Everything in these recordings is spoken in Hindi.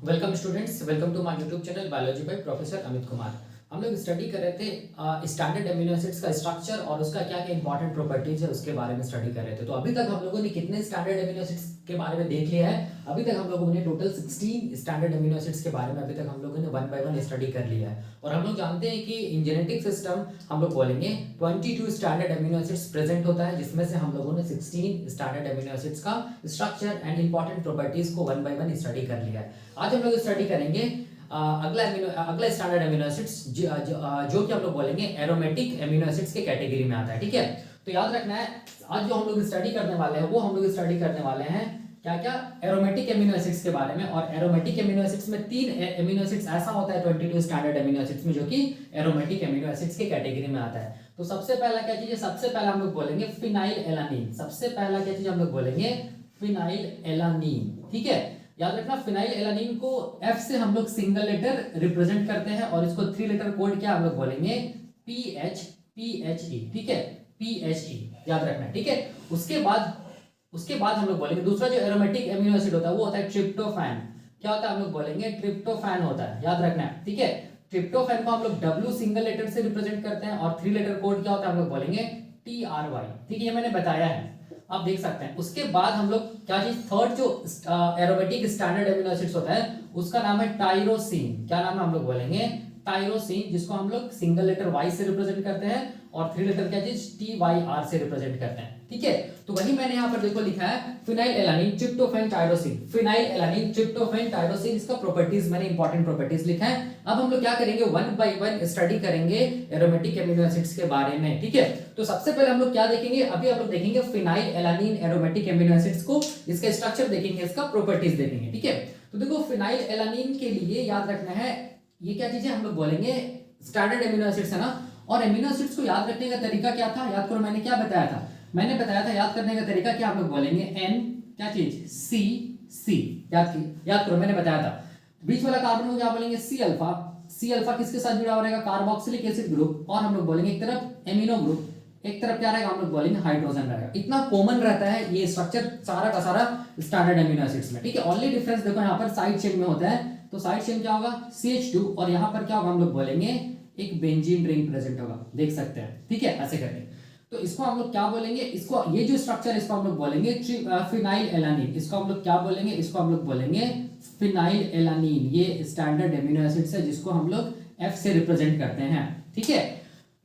Welcome students, welcome to my YouTube channel biology by professor Amit Kumar. हम लोग स्टडी कर रहे थे स्टैंडर्ड एमिनो एसिड्स का स्ट्रक्चर और उसका क्या क्या इंपॉर्टेंट प्रॉपर्टीज है उसके बारे में स्टडी कर रहे थे। तो अभी तक हम लोगों ने कितने स्टैंडर्ड एमिनो एसिड्स के बारे में देख लिया है? अभी तक हम लोगों ने टोटल 16 स्टैंडर्ड एमिनो एसिड्स के बारे में अभी तक हम लोगों ने वन बाय वन स्टडी कर लिया है। और हम लोग जानते हैं कि इन जेनेटिक सिस्टम हम लोग बोलेंगे 22 स्टैंडर्ड एमिनो एसिड्स प्रेजेंट होता है, जिसमें से हम लोगों ने 16 स्टैंडर्ड एमिनो एसिड्स का स्ट्रक्चर एंड इंपॉर्टेंट प्रॉपर्टीज को वन बाय वन स्टडी कर लिया है। आज हम लोग स्टडी करेंगे अगला स्टैंडर्ड एमिनो एसिड्स जो कि हम लोग बोलेंगे एरोमेटिक एमिनो एसिड्स के कैटेगरी में आता है। ठीक है, तो याद रखना है आज जो हम लोग स्टडी करने वाले हैं वो हम लोग स्टडी करने वाले हैं क्या क्या एरोमेटिक एमिनो एसिड्स के बारे में। और एरोमेटिक एमिनो एसिड्स में 3 एमिनो एसिड्स ऐसा होता है 22 स्टैंडर्ड एमिनो एसिड्स में जो कि एरोमेटिक एमिनो एसिड्स के कैटेगरी में आता है। तो सबसे पहला क्या चीज है? सबसे पहला हम लोग बोलेंगे फिनाइल एलानीन। सबसे पहला क्या चीज हम लोग बोलेंगे? Phenyl alanine. ठीक है, याद रखना फिनाइल एलानीन को F से हम लोग सिंगल लेटर रिप्रेजेंट करते हैं और इसको 3 लेटर कोड क्या हम लोग बोलेंगे? PHE। ठीक है, PHE याद रखना। ठीक है, उसके बाद हम लोग बोलेंगे दूसरा जो एरोमेटिक एमिनो एसिड होता है वो होता है ट्रिप्टोफैन। क्या होता है? हम लोग बोलेंगे ट्रिप्टोफैन होता है, याद रखना है। ठीक है, ट्रिप्टोफैन को हम लोग W सिंगल लेटर से रिप्रेजेंट करते हैं और 3 लेटर कोड क्या होता है? हम लोग बोलेंगे TRY। ठीक है, ये मैंने बताया है, आप देख सकते हैं। उसके बाद हम लोग क्या चीज थर्ड जो एरोमेटिक स्टैंडर्ड एमिनो एसिड्स होता है उसका नाम है टायरोसिन। क्या नाम है? हम लोग बोलेंगे टायरोसिन, जिसको हम लोग सिंगल लेटर Y से रिप्रेजेंट करते हैं और 3 लेटर क्या चीज TYR से रिप्रेजेंट करते हैं। ठीक है, तो वही मैंने यहाँ पर देखो लिखा है phenyl alanine tryptophan tyrosine. Phenyl alanine tryptophan tyrosine, इसका प्रॉपर्टीज मैंने इंपॉर्टेंट प्रॉपर्टीज लिखा है। अब हम लोग क्या करेंगे? वन बाय वन स्टडी करेंगे एरोमेटिक एमिनो एसिड्स के बारे में। ठीक है, तो सबसे पहले हम लोग क्या देखेंगे? अभी हम लोग देखेंगे phenyl alanine aromatic amino acids को, इसका स्ट्रक्चर देखेंगे, इसका प्रॉपर्टीज देखेंगे। ठीक है, तो देखो फिनाइल एलानीन के लिए याद रखना है ये क्या चीज है? हम लोग बोलेंगे स्टैंडर्ड एमिनो एसिड्स है ना। और एमिनो एसिड्स को याद रखने का तरीका क्या था? याद करो, मैंने क्या बताया था? मैंने बताया था याद करने का तरीका क्या हम लोग बोलेंगे? N क्या चीज? C। याद करो, मैंने बताया था बीच वाला कार्बन को क्या बोलेंगे? C alpha. C अल्फा किसके साथ जुड़ा हुआ रहेगा? Carboxylic acid group. और हम लोग बोलेंगे एक तरफ एमिनो ग्रुप, एक तरफ क्या रहेगा? हम लोग बोलेंगे हाइड्रोजन रहेगा। इतना कॉमन रहता है ये स्ट्रक्चर सारा का सारा स्टैंडर्ड एमिनो एसिड्स में। ठीक है, ओनली डिफरेंस देखो यहाँ पर साइड चेन में होता है। तो साइड चेन क्या होगा? CH2 और यहाँ पर क्या होगा? हम लोग बोलेंगे एक बेंजीन रिंग प्रेजेंट होगा, देख सकते हैं। ठीक है, ऐसे करके तो इसको हम लोग क्या बोलेंगे? इसको ये जो स्ट्रक्चर इसको हम लोग बोलेंगे फिनाइल एलानीन। इसको हम लोग क्या बोलेंगे? इसको हम लोग बोलेंगे फिनाइल एलानीन। ये स्टैंडर्ड एमिनो एसिड्स है जिसको हम लोग F से रिप्रेजेंट करते हैं। ठीक है,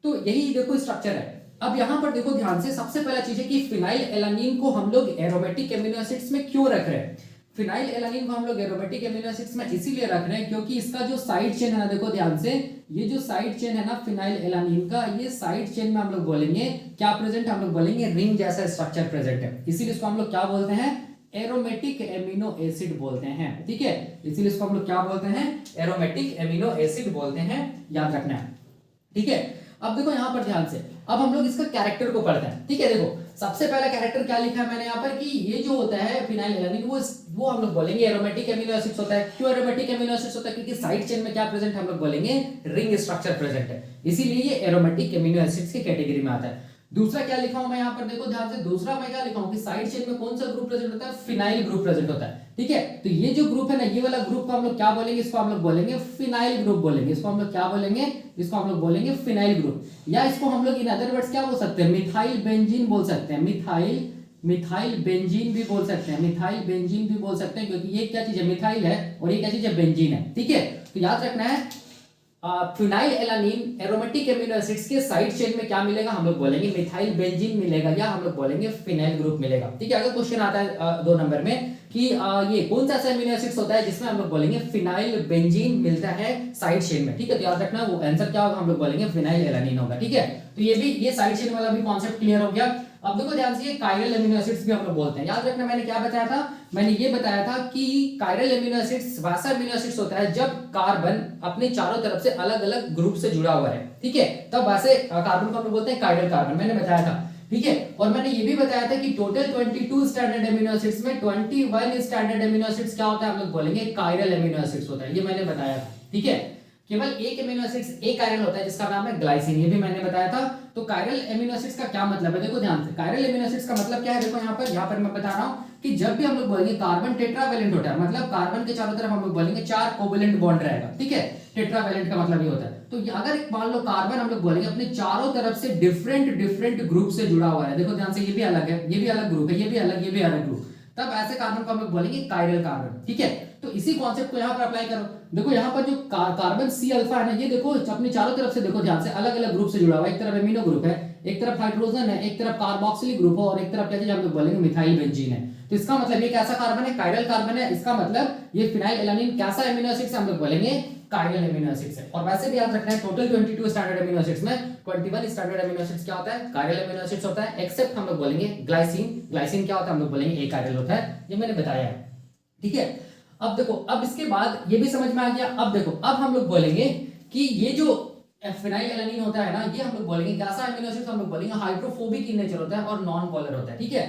तो यही देखो स्ट्रक्चर है। अब यहां पर देखो ध्यान से, सबसे पहला चीज है कि फिनाइल एलानीन को हम लोग एरोमेटिक एमिनो एसिड्स में क्यों रख रहे हैं? फिनाइल एलानीन को हम लोग एरोमेटिक एमिनो एसिड्स में इसीलिए रख रहे हैं क्योंकि इसका जो साइड चेन है ना, देखो ध्यान से, ये जो साइड चेन है ना फिनाइल एलानीन का, ये साइड चेन में हम लोग बोलेंगे क्या प्रेजेंट? हम लोग बोलेंगे रिंग जैसा स्ट्रक्चर प्रेजेंट है। इसीलिए इसको हम लोग क्या बोलते हैं? एरोमेटिक एमिनो एसिड बोलते हैं। ठीक है, इसीलिए इसको हम लोग क्या बोलते हैं? एरोमेटिक एमिनो एसिड बोलते हैं, याद रखना है। ठीक है, अब देखो यहां पर ध्यान से, अब हम लोग इसका कैरेक्टर को पढ़ते हैं। ठीक है, देखो सबसे पहला कैरेक्टर क्या लिखा है मैंने यहाँ पर कि ये जो होता है फिनाइल एलानीन वो हम लोग बोलेंगे एरोमेटिक एमिनो एसिड्स होता है। क्यों एरोमेटिक एमिनो एसिड्स होता है? क्योंकि साइड चेन में क्या प्रेजेंट है? हम लोग बोलेंगे रिंग स्ट्रक्चर प्रेजेंट है, इसीलिए ये एरोमेटिक एमिनो एसिड्स की कैटेगरी में आता है। दूसरा क्या लिखा हूं मैं यहाँ पर? देखो ध्यान से, दूसरा मैं क्या लिखा हूं कि साइड चेन में कौन सा ग्रुप प्रेजेंट होता है? फिनाइल ग्रुप प्रेजेंट होता है। ठीक है, तो ये जो ग्रुप है ना, ये वाला ग्रुप को हम लोग क्या बोलेंगे? इसको हम लोग बोलेंगे फिनाइल ग्रुप बोलेंगे। इसको हम लोग क्या बोलेंगे? इसको हम लोग बोलेंगे फिनाइल ग्रुप, या इसको हम लोग इन अदर वर्ड्स क्या बोल सकते हैं? मिथाइल बेंजीन बोल सकते हैं। मिथाइल बेंजीन भी बोल सकते हैं, मिथाइल बेंजीन भी बोल सकते हैं, क्योंकि ये क्या चीज है? मिथाइल है और ये क्या चीज है? बेंजीन है। ठीक है, तो याद रखना है phenyl alanine aromatic amino acids के साइड चेन में क्या मिलेगा? हम लोग बोलेंगे मिथाइल बेंजीन मिलेगा, या हम लोग बोलेंगे फिनाइल ग्रुप मिलेगा। ठीक है, अगर क्वेश्चन आता है 2 नंबर में कि ये कौन सा ऐसा एमिनो एसिड्स होता है जिसमें हम लोग बोलेंगे फिनाइल बेंजीन मिलता है साइड चेन में। ठीक है, तो याद रखना वो आंसर क्या होगा? हम लोग बोलेंगे फिनाइल एलानीन होगा। ठीक है, तो ये साइड चेन वाला भी कॉन्सेप्ट क्लियर हो गया। अब देखो ध्यान से, ये कायरल एमिनो एसिड्स भी हम लोग बोलते हैं। याद रखना मैंने क्या बताया था? मैंने ये बताया था कि कायरल एमिनो एसिड्स वैसा एमिनो एसिड्स होता है जब कार्बन अपने चारों तरफ से अलग अलग ग्रुप से जुड़ा हुआ है। ठीक है, तब वैसे कार्बन को हम लोग बोलते हैं कायरल कार्बन, मैंने बताया था। ठीक है, और मैंने ये भी बताया था कि टोटल 22 स्टैंडर्ड एमिनो एसिड्स में 21 स्टैंडर्ड एमिनो एसिड्स क्या होता है? हम लोग बोलेंगे कायरल एमिनो एसिड्स होता है, ये मैंने बताया था। ठीक है, केवल एक एमिनो एसिड्स एक कायरल होता है जिसका नाम है ग्लाइसिन, ये भी मैंने बताया था। तो कायरल एमिनो एसिड्स का क्या मतलब है, देखो ध्यान से, कायरल एमिनो एसिड्स का मतलब क्या है, देखो यहाँ पर मैं बता रहा हूँ कि जब भी हम लोग बोलेंगे कार्बन टेट्रावैलेंट होता है, मतलब कार्बन के चारों तरफ हम लोग बोलेंगे 4 कोवैलेंट बॉन्ड रहेगा, ठीक है। टेट्रावैलेंट का मतलब ये होता है। तो अगर मान लो कार्बन हम लोग बोलेंगे अपने चारों तरफ से डिफरेंट ग्रुप से जुड़ा हुआ है, देखो ध्यान से, ये भी अलग है, ये भी अलग ग्रुप है, ये भी अलग, ये भी अलग ग्रुप, तब ऐसे कार्बन को हम लोग बोलेंगे कायरल कार्बन, ठीक है। तो इसी कॉन्सेप्ट को यहाँ पर अप्लाई करो। देखो यहाँ पर जो कार्बन सी अल्फा है ना, ये देखो अपने चारों तरफ से, देखो ध्यान से, अलग अलग ग्रुप से जुड़ा हुआ है। एक तरफ एमिनो ग्रुप है, एक तरफ हाइड्रोजन है, एक तरफ कार्बोक्सिलिक ग्रुप है, और एक तरफ क्या चीज हम लोग बोलेंगे मिथाइल बेंजीन है। तो इसका मतलब ये कैसा कार्बन है, कायरल कार्बन है। इसका मतलब ये फिनाइल एलानिन कैसा एमिनो एसिड से हम लोग बोलेंगे कायरल एमिनो एसिड है। और वैसे भी याद रखना है टोटल 22 स्टैंडर्ड एमिनो एसिड्स में 21 स्टैंडर्ड एमिनो एसिड्स क्या होता है, कायरल एमिनो एसिड्स होता है, एक्सेप्ट हम लोग बोलेंगे ग्लाइसिन। ग्लाइसिन क्या होता है, हम लोग बोलेंगे अकायरल होता है, ये मैंने बताया है, ठीक है। अब देखो, अब इसके बाद ये भी समझ में आ गया। अब देखो, अब हम लोग बोलेंगे कि ये जो फिनाइल एलानिन होता है ना, ये हम लोग बोलेंगे कैसा एमिनो एसिड, हम लोग बोलेंगे हाइड्रोफोबिक इन नेचर होता है और नॉन पोलर होता है, ठीक है।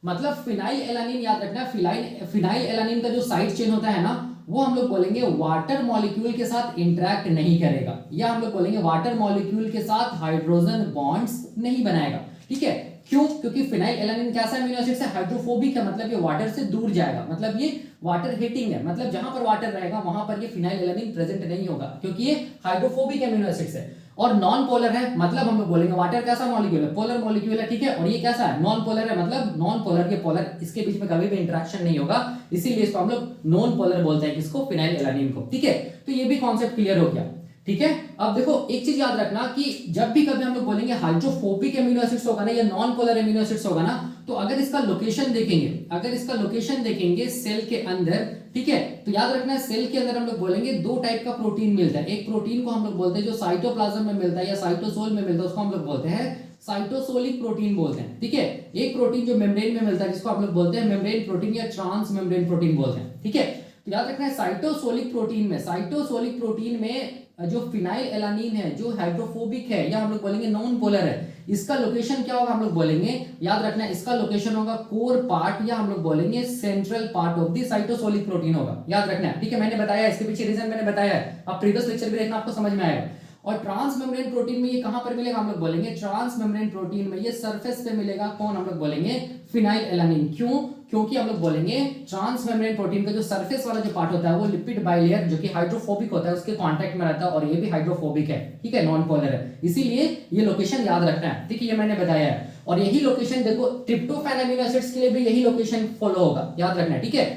मतलब फिनाइल एलानिन याद रखना, फिनाइल एलानिन का जो साइड चेन होता है ना, वो हम लोग बोलेंगे वाटर मॉलिक्यूल के साथ इंटरेक्ट नहीं करेगा, या हम लोग बोलेंगे वाटर मॉलिक्यूल के साथ हाइड्रोजन बॉन्ड्स नहीं बनाएगा, ठीक है। क्यों? क्योंकि फिनाइल एलानिन कैसा एमिनो एसिड है, हाइड्रोफोबिक है, मतलब ये वाटर से दूर जाएगा, मतलब ये वाटर हिटिंग है, मतलब जहां पर वाटर रहेगा वहां पर ये फिनाइल एलानिन प्रेजेंट नहीं होगा, क्योंकि ये हाइड्रोफोबिक एमिनो एसिड है। और नॉन पोलर है, मतलब हम लोग बोलेंगे वाटर कैसा मॉलिक्यूल है, पोलर मॉलिक्यूल है, ठीक है। और ये कैसा है, नॉन पोलर है, मतलब नॉन पोलर के पोलर इसके बीच में कभी भी इंटरेक्शन नहीं होगा, इसीलिए इसको हम लोग नॉन पोलर बोलते हैं, किसको, फिनाइल एलानिन को, ठीक है। तो ये भी कॉन्सेप्ट क्लियर हो गया, ठीक है। अब देखो एक चीज याद रखना कि जब भी कभी हम लोग बोलेंगे हाइड्रोफोबिक एमिनो एसिड्स होगा ना, या नॉन पोलर एमिनो एसिड्स होगा ना, तो अगर इसका लोकेशन देखेंगे, अगर इसका लोकेशन देखेंगे सेल के अंदर, ठीक है, तो याद रखना है सेल के अंदर हम लोग बोलेंगे दो टाइप का प्रोटीन मिलता है। एक प्रोटीन को हम लोग बोलते हैं जो साइटोप्लाज्म में मिलता है या साइटोसोल में मिलता है, उसको हम लोग बोलते हैं साइटोसोलिक प्रोटीन बोलते हैं, ठीक है। एक प्रोटीन जो मेम्ब्रेन में मिलता है जिसको हम लोग बोलते हैं मेम्ब्रेन प्रोटीन या ट्रांस मेम्ब्रेन प्रोटीन बोलते हैं, ठीक है। तो याद रखना है साइटोसोलिक प्रोटीन में जो फिनाइल एलानिन है, जो हाइड्रोफोबिक है, या हम लोग बोलेंगे नॉन पोलर है, इसका लोकेशन क्या होगा, हम लोग बोलेंगे, याद रखना है इसका लोकेशन होगा कोर पार्ट, या हम लोग बोलेंगे central part of the cytosolic protein होगा, याद रखना है, ठीक है। मैंने बताया इसके पीछे रीजन मैंने बताया है, आप प्रीवियस लेक्चर भी देखना, आपको समझ में आएगा। और ट्रांस मेम्ब्रेन प्रोटीन में ये कहां पर मिलेगा, हम लोग बोलेंगे ट्रांस मेम्ब्रेन प्रोटीन में ये सरफेस पे मिलेगा, कौन, हम लोग बोलेंगे फिनाइल एलानिन। क्यों? क्योंकि हम लोग बोलेंगे ट्रांस मेम्ब्रेन प्रोटीन का जो सरफेस वाला जो पार्ट होता है वो लिपिड बाइलेयर जो कि हाइड्रोफोबिक होता है उसके कांटेक्ट में रहता है, और ये भी हाइड्रोफोबिक है, ठीक है, नॉन पोलर है, इसीलिए ये लोकेशन याद रखना है, ठीक है, ये मैंने बताया है। और यही लोकेशन देखो ट्रिप्टोफैन एमिनो एसिड्स के लिए भी यही लोकेशन फॉलो होगा, याद रखना है, ठीक है।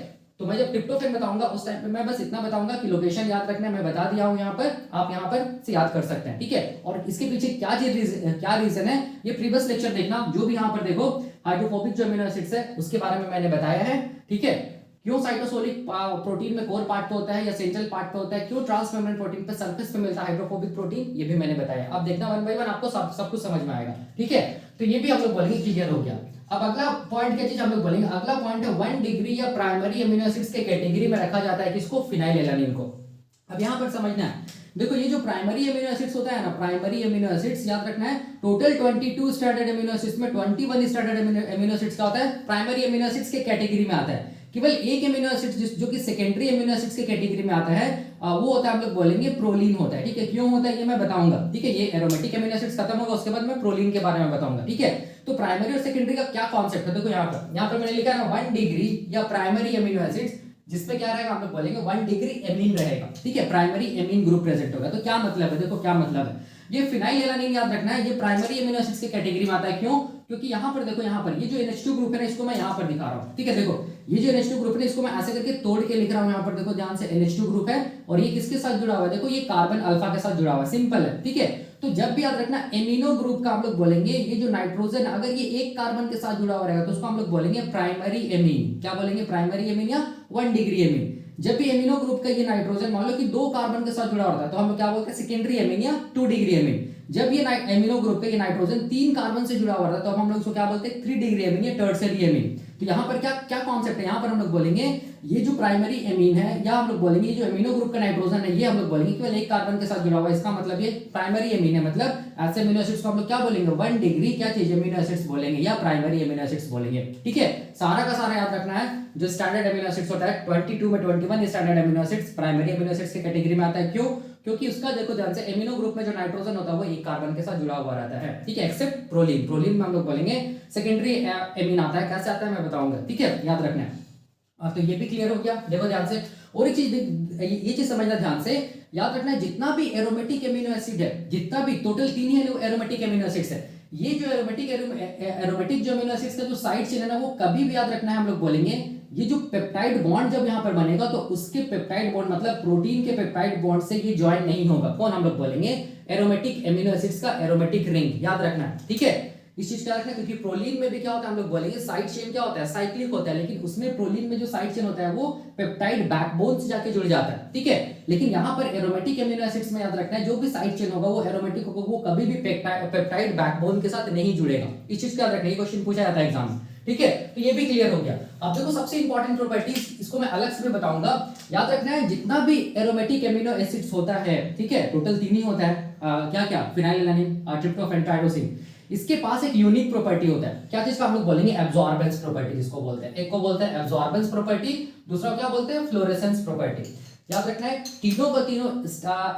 तो मैं जब ट्रिप्टोफैन बताऊंगा उस टाइम पे मैं बस इतना बताऊंगा कि लोकेशन याद रखना है, मैं बता दिया हूं यहाँ पर, आप यहाँ पर से याद कर सकते हैं, ठीक है। और इसके पीछे क्या रीजन है, ये प्रीवियस लेक्चर देखना, जो भी यहाँ पर देखो हाइड्रोफोबिक जो अमीनो एसिड्स है उसके बारे में मैंने बताया है, ठीक है। क्यों साइटोसोलिक प्रोटीन में कोर पार्ट पे होता है या सेंट्रल पार्ट पे होता है, क्यों ट्रांस मेम्ब्रेन प्रोटीन पे सरफेस पे मिलता है हाइड्रोफोबिक प्रोटीन, ये भी मैंने बताया। अब देखना वन बाय वन आपको सब कुछ समझ में आएगा, ठीक है। तो ये भी हम लोग बोलेंगे क्लियर हो गया। अब अगला पॉइंट क्या चीज हम लोग बोलेंगे, अगला पॉइंट है 1 डिग्री या प्राइमरी अमीनो एसिड्स के कैटेगरी में रखा जाता है किसको, फिनाइल एलानिन को। अब यहाँ पर समझना है, देखो ये जो प्राइमरी अमीनो एसिड्स होता है ना, प्राइमरी अमीनो एसिड्स याद रखना है, टोटल 22 स्टैंडर्ड अमीनो एसिड्स में 21 स्टैंडर्ड अमीनो एसिड्स का होता है प्राइमरी अमीनो एसिड्स के कैटेगरी में आता है। केवल एक अमीनो एसिड जो कि सेकेंडरी अमीनो एसिड्स के कैटेगरी में आता है वो होता है, हम लोग बोलेंगे प्रोलीन होता है, ठीक है। क्यों होता है ये मैं बताऊंगा, ठीक है। ये एरोमेटिक अमीनो एसिड्स खत्म होगा उसके बाद मैं प्रोलीन के बारे में बताऊंगा, ठीक है। तो प्राइमरी और सेकेंडरी का क्या कॉन्सेप्ट है, देखो यहाँ पर मैंने लिखा है 1 डिग्री या प्राइमरी अमीनो एसिड्स, जिसपे क्या रहेगा, हम लोग बोलेंगे 1 डिग्री एमीन रहेगा, ठीक है, प्राइमरी एमीन ग्रुप प्रेजेंट होगा। तो क्या मतलब है, देखो क्या मतलब है, ये फिनाइल एलानिन याद रखना है, ये प्राइमरी अमीनो एसिड्स के कैटेगरी में आता है। क्यों? क्योंकि यहाँ पर देखो, यहाँ पर ये जो NH2 ग्रुप है ना, इसको मैं यहाँ पर दिखा रहा हूँ, ठीक है। देखो ये जो NH2 ग्रुप है इसको मैं ऐसे करके तोड़ के लिख रहा हूँ, यहाँ पर देखो ध्यान से, NH2 ग्रुप है और ये किसके साथ जुड़ा हुआ है, देखो ये कार्बन अल्फा के साथ जुड़ा हुआ है, सिंपल है, ठीक है। तो जब भी याद रखना एमिनो ग्रुप का हम लोग बोलेंगे, ये जो नाइट्रोजन अगर ये एक कार्बन के साथ जुड़ा हुआ रहेगा तो उसको हम लोग बोलेंगे प्राइमरी एमीन। क्या बोलेंगे, प्राइमरी एमीन या 1 डिग्री एमीन। जब भी एमिनो ग्रुप का ये नाइट्रोजन मान लो कि 2 कार्बन के साथ जुड़ा होता है तो हम लोग क्या बोलते हैं, सेकेंडरी एमीन या 2 डिग्री एमीन। जब ये एमिनो ग्रुप का ये नाइट्रोजन 3 कार्बन से जुड़ा हुआ था तो हम लोग इसको क्या बोलते हैं, 3 डिग्री एमीन या टर्शियरी एमीन। तो यहाँ पर क्या क्या कॉन्सेप्ट है, यहाँ पर हम लोग बोलेंगे ये जो प्राइमरी एमीन है, या हम लोग बोलेंगे ये जो एमिनो ग्रुप का नाइट्रोजन है, ये हम लोग बोलेंगे केवल एक कार्बन के साथ जुड़ा हुआ है, इसका मतलब ये प्राइमरी एमीन है। मतलब ऐसे एमिनो एसिड्स को हम लोग क्या बोलेंगे, 1 डिग्री क्या चीज एमिनो एसिड्स बोलेंगे या प्राइमरी एमिनो एसिड्स बोलेंगे, ठीक है। सारा का सारा याद रखना है, जो स्टैंडर्ड एमिनो एसिड्स होता है 22 में 21 standard amino acids primary amino acids के कैटेगरी में आता है। क्यों? क्योंकि उसका देखो ध्यान से एमिनो ग्रुप में जो नाइट्रोजन होता है वो एक कार्बन के साथ जुड़ा हुआ रहता है, ठीक है, एक्सेप्ट प्रोलीन। प्रोलीन में हम लोग बोलेंगे सेकेंडरी एमीन आता है, कैसे आता है मैं बताऊंगा, ठीक है, याद रखना है। तो ये भी क्लियर हो गया, देखो ध्यान से। और एक चीज, ये चीज समझना ध्यान से, याद रखना है जितना भी एरोमेटिक एमिनो एसिड है, जितना भी टोटल 3 ही एरोमेटिक एमिनो एसिड्स है, ये जो एरोमेटिक जो अमीनो एसिड्स का जो साइड चेन है ना, वो कभी भी याद रखना है, हम लोग बोलेंगे ये जो पेप्टाइड बॉन्ड जब यहाँ पर बनेगा तो उसके पेप्टाइड बॉन्ड मतलब प्रोटीन के पेप्टाइड बॉन्ड से ये ज्वाइन नहीं होगा। कौन, हम लोग बोलेंगे एरोमेटिक एमिनो एसिड्स का एरोमेटिक रिंग, याद रखना है, ठीक है। इस चीज का रखना, क्योंकि प्रोलीन में भी क्या होता है, हम लोग बोलेंगे साइड चेन क्या होता है, साइक्लिक होता है, लेकिन उसमें प्रोलीन में जो साइड चेन होता है वो पेप्टाइड बैकबोन से जाके जुड़ जाता है, ठीक है। लेकिन यहाँ पर एरोमेटिक एमिनो एसिड्स में याद रखना है जो भी साइड चेन होगा वो एरोमेटिक होगा, वो कभी भी पेप्टाइड बैकबोन के साथ नहीं जुड़ेगा। इस चीज का याद रखना, ये क्वेश्चन पूछा जाता है एग्जाम में, ठीक है। तो ये भी क्लियर हो गया। अब देखो सबसे इंपॉर्टेंट प्रॉपर्टीज, इसको मैं अलग से भी बताऊंगा, याद रखना है जितना भी एरोमेटिक एमिनो एसिड्स होता है, ठीक है, टोटल 3 ही होता है, क्या क्या, फिनाइलएलानिन, ट्रिप्टोफैन, टायरोसिन, इसके पास एक यूनिक प्रॉपर्टी होता है, क्या चीज का, हम लोग बोलेंगे एब्जॉर्बेंस प्रॉपर्टी जिसको बोलते हैं। एक को बोलते हैं एब्जॉर्बेंस प्रॉपर्टी, दूसरा क्या बोलते हैं फ्लोरेसेंस प्रॉपर्टी। याद रखना है तीनों का तीनों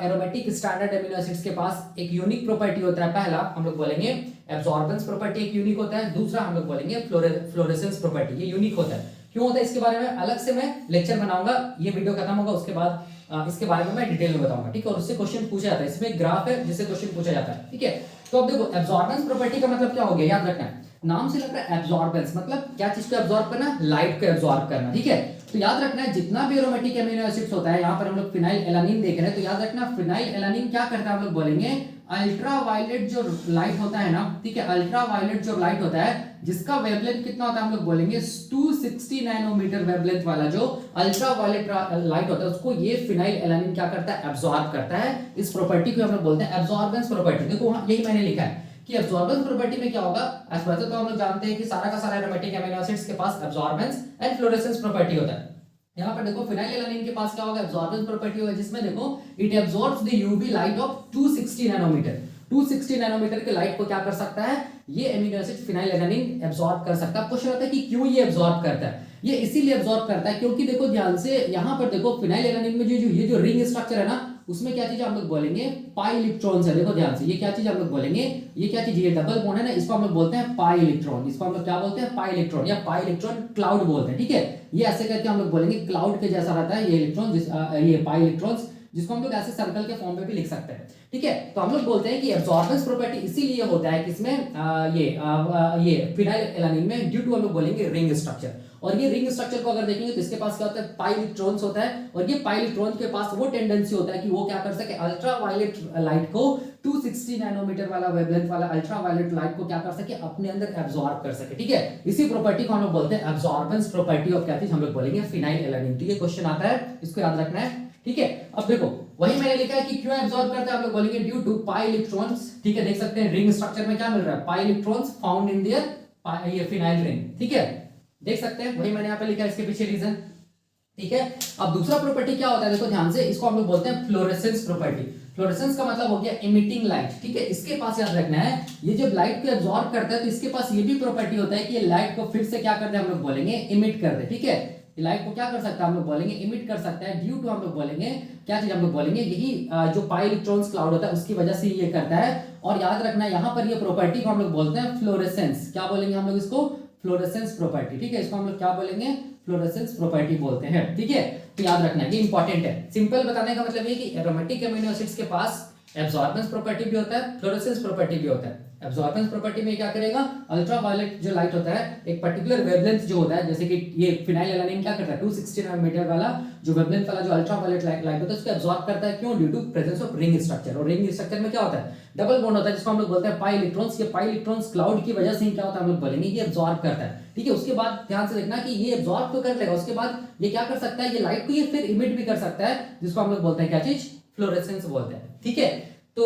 एरोमेटिक स्टैंडर्ड एमिनो एसिड्स के पास एक यूनिक प्रॉपर्टी होता है। पहला हम लोग बोलेंगे एब्जॉर्बेंस प्रॉपर्टी एक यूनिक होता है, दूसरा हम लोग बोलेंगे फ्लोरेसेंस प्रॉपर्टी, ये यूनिक होता है। क्यों होता है इसके बारे में अलग से मैं लेक्चर बनाऊंगा, ये वीडियो खत्म होगा उसके बाद इसके बारे में मैं डिटेल में बताऊंगा, ठीक है। और उससे क्वेश्चन पूछा जाता है, इसमें एक ग्राफ है जिससे क्वेश्चन पूछा जाता है, ठीक है। तो अब देखो एब्जॉर्बेंस प्रॉपर्टी का मतलब क्या हो गया, याद रखना है, नाम से लग रहा है एब्जॉर्बेंस मतलब क्या चीज को एब्जॉर्ब करना, लाइट को एब्जॉर्ब करना, ठीक है। तो याद रखना है जितना भी एरोमेटिक एमिनो एसिड्स होता है, यहाँ पर हम लोग फिनाइलएलानिन देख रहे हैं, तो याद रखना फिनाइलएलानिन क्या करता है, हम लोग बोलेंगे अल्ट्रावायलेट जो लाइट होता है ना, ठीक है, अल्ट्रावायलेट जो लाइट होता है जिसका वेवलेंथ कितना होता है, हम लोग बोलेंगे 260 नैनोमीटर वेवलेंथ वाला जो अल्ट्रावायलेट लाइट होता है उसको ये फिनाइलएलानिन क्या करता है, एब्जॉर्ब करता है। इस प्रॉपर्टी को हम लोग बोलते हैं एब्जॉर्बेंस प्रॉपर्टी। देखो यही मैंने लिखा है कि एब्जॉर्बेंस प्रॉपर्टी में क्या होगा, वैसे तो हम लोग जानते हैं कि सारा का सारा एरोमेटिक एमिनो एसिड्स के पास एब्जॉर्बेंस एंड फ्लोरेसेंस प्रॉपर्टी होता है। यहाँ पर देखो फिनाइलएलानिन के पास क्या होगा, एब्जॉर्बेंस प्रॉपर्टी होगा, जिसमें देखो it absorbs the UV light of 260 nanometre. 260 nanometre के लाइट को क्या कर सकता है, ये एमिनो एसिड फिनाइलएलानिन एब्जॉर्ब कर सकता है। क्वेश्चन आता है कि क्यों ये एब्जॉर्ब करता है, ये इसीलिए एब्जॉर्ब करता है क्योंकि देखो ध्यान से यहाँ पर देखो फिनाइलएलानिन में ये जो रिंग स्ट्रक्चर है ना, उसमें क्या चीज हम लोग बोलेंगे पाई इलेक्ट्रॉन्स है। देखो ध्यान से ये क्या चीज हम लोग बोलेंगे, ये क्या चीज, ये डबल बॉन्ड है ना, इसको हम लोग बोलते हैं पाई इलेक्ट्रॉन। इसको हम लोग क्या बोलते हैं, पाई इलेक्ट्रॉन या पाई इलेक्ट्रॉन क्लाउड बोलते हैं, ठीक है। ये ऐसे करके हम लोग बोलेंगे क्लाउड के जैसा रहता है ये इलेक्ट्रॉन, ये पाई इलेक्ट्रॉन्स, जिसको हम लोग ऐसे सर्कल के फॉर्म में भी लिख सकते हैं, ठीक है। तो हम लोग बोलते हैं कि एब्जॉर्बेंस प्रॉपर्टी इसीलिए होता है किसमें, ये फिनाइलएलानिन में, ड्यू टू हम लोग बोलेंगे रिंग स्ट्रक्चर। और ये रिंग स्ट्रक्चर को अगर देखेंगे तो इसके पास क्या होता है, पाई इलेक्ट्रॉन्स होता है, और ये पाई इलेक्ट्रॉन के पास वो टेंडेंसी होता है कि वो क्या कर सके, अल्ट्रावायलेट लाइट को 260 नैनोमीटर वाला वेवलेंथ वाला अल्ट्रावायलेट लाइट को क्या कर सके, अपने अंदर एब्जॉर्ब कर सके, ठीक है। इसी प्रॉपर्टी को हम लोग बोलते हैं एब्जॉर्बेंस प्रॉपर्टी ऑफ क्या चीज, हम लोग बोलेंगे फिनाइलएलानिन। तो ये क्वेश्चन आता है, इसको याद रखना है, ठीक है। अब देखो वही मैंने लिखा है कि क्यों एब्जॉर्ब करता है, हम लोग बोलेंगे ड्यू टू पाई इलेक्ट्रॉन्स, ठीक है। देख सकते हैं रिंग स्ट्रक्चर में क्या मिल रहा है, pi electrons found in their ये फिनाइल रिंग, ठीक है, देख सकते हैं, वही मैंने यहाँ पे लिखा है, इसके पीछे रीजन, ठीक है। अब दूसरा प्रॉपर्टी क्या होता है, देखो ध्यान से, इसको हम लोग बोलते हैं फ्लोरेसेंस प्रॉपर्टी। फ्लोरेसेंस का मतलब हो गया इमिटिंग लाइट, ठीक है। इसके पास याद रखना है ये जब लाइट को एब्जॉर्ब करता है तो इसके पास ये भी प्रॉपर्टी होता है कि ये लाइट को फिर से क्या करते हैं, हम लोग बोलेंगे इमिट कर दे, ठीक है। लाइट को क्या कर सकता है, हम लोग बोलेंगे इमिट कर सकता है, ड्यू टू हम लोग बोलेंगे क्या चीज, हम लोग बोलेंगे यही जो पाई इलेक्ट्रॉन्स क्लाउड होता है उसकी वजह से ये करता है। और याद रखना है यहाँ पर ये प्रॉपर्टी को हम लोग बोलते हैं फ्लोरेसेंस, क्या बोलेंगे हम लोग इसको, फ्लोरेसेंस प्रॉपर्टी, ठीक है। इसको हम लोग क्या बोलेंगे, फ्लोरेसेंस प्रॉपर्टी बोलते हैं, ठीक है। तो याद रखना ये इंपॉर्टेंट है। सिंपल बताने का मतलब ये कि एरोमेटिक एमिनो एसिड्स के पास एब्जॉर्बेंस प्रॉपर्टी भी होता है, फ्लोरेसेंस प्रॉपर्टी भी होता है। एब्जॉर्बेंस प्रॉपर्टी में क्या करेगा, अल्ट्रावायलेट जो लाइट होता है एक पर्टिकुलर वेवलेंथ जो होता है, जैसे कि ये फिनाइलएलानिन क्या करता है 260 नैनोमीटर वाला जो वेवलेंथ वाला जो अल्ट्रावायलेट लाइट होता है उसको एब्जॉर्ब करता है। क्यों, due to presence of ring structure. और रिंग स्ट्रक्चर में क्या होता है, डबल बॉन्ड होता है, जिसको हम लोग बोलते हैं पाई इलेक्ट्रॉन्स। ये पाई इलेक्ट्रॉन्स क्लाउड की वजह से क्या होता है, हम लोग बोलेंगे ये एब्जॉर्ब करता है, ठीक है। उसके बाद ध्यान से देखना कि ये एब्जॉर्ब तो कर लेगा, उसके बाद ये क्या कर सकता है, ये लाइट को ये फिर इमिट भी कर सकता है, जिसको हम लोग बोलते हैं क्या चीज, फ्लोरेसेंस बोलते हैं, ठीक है। तो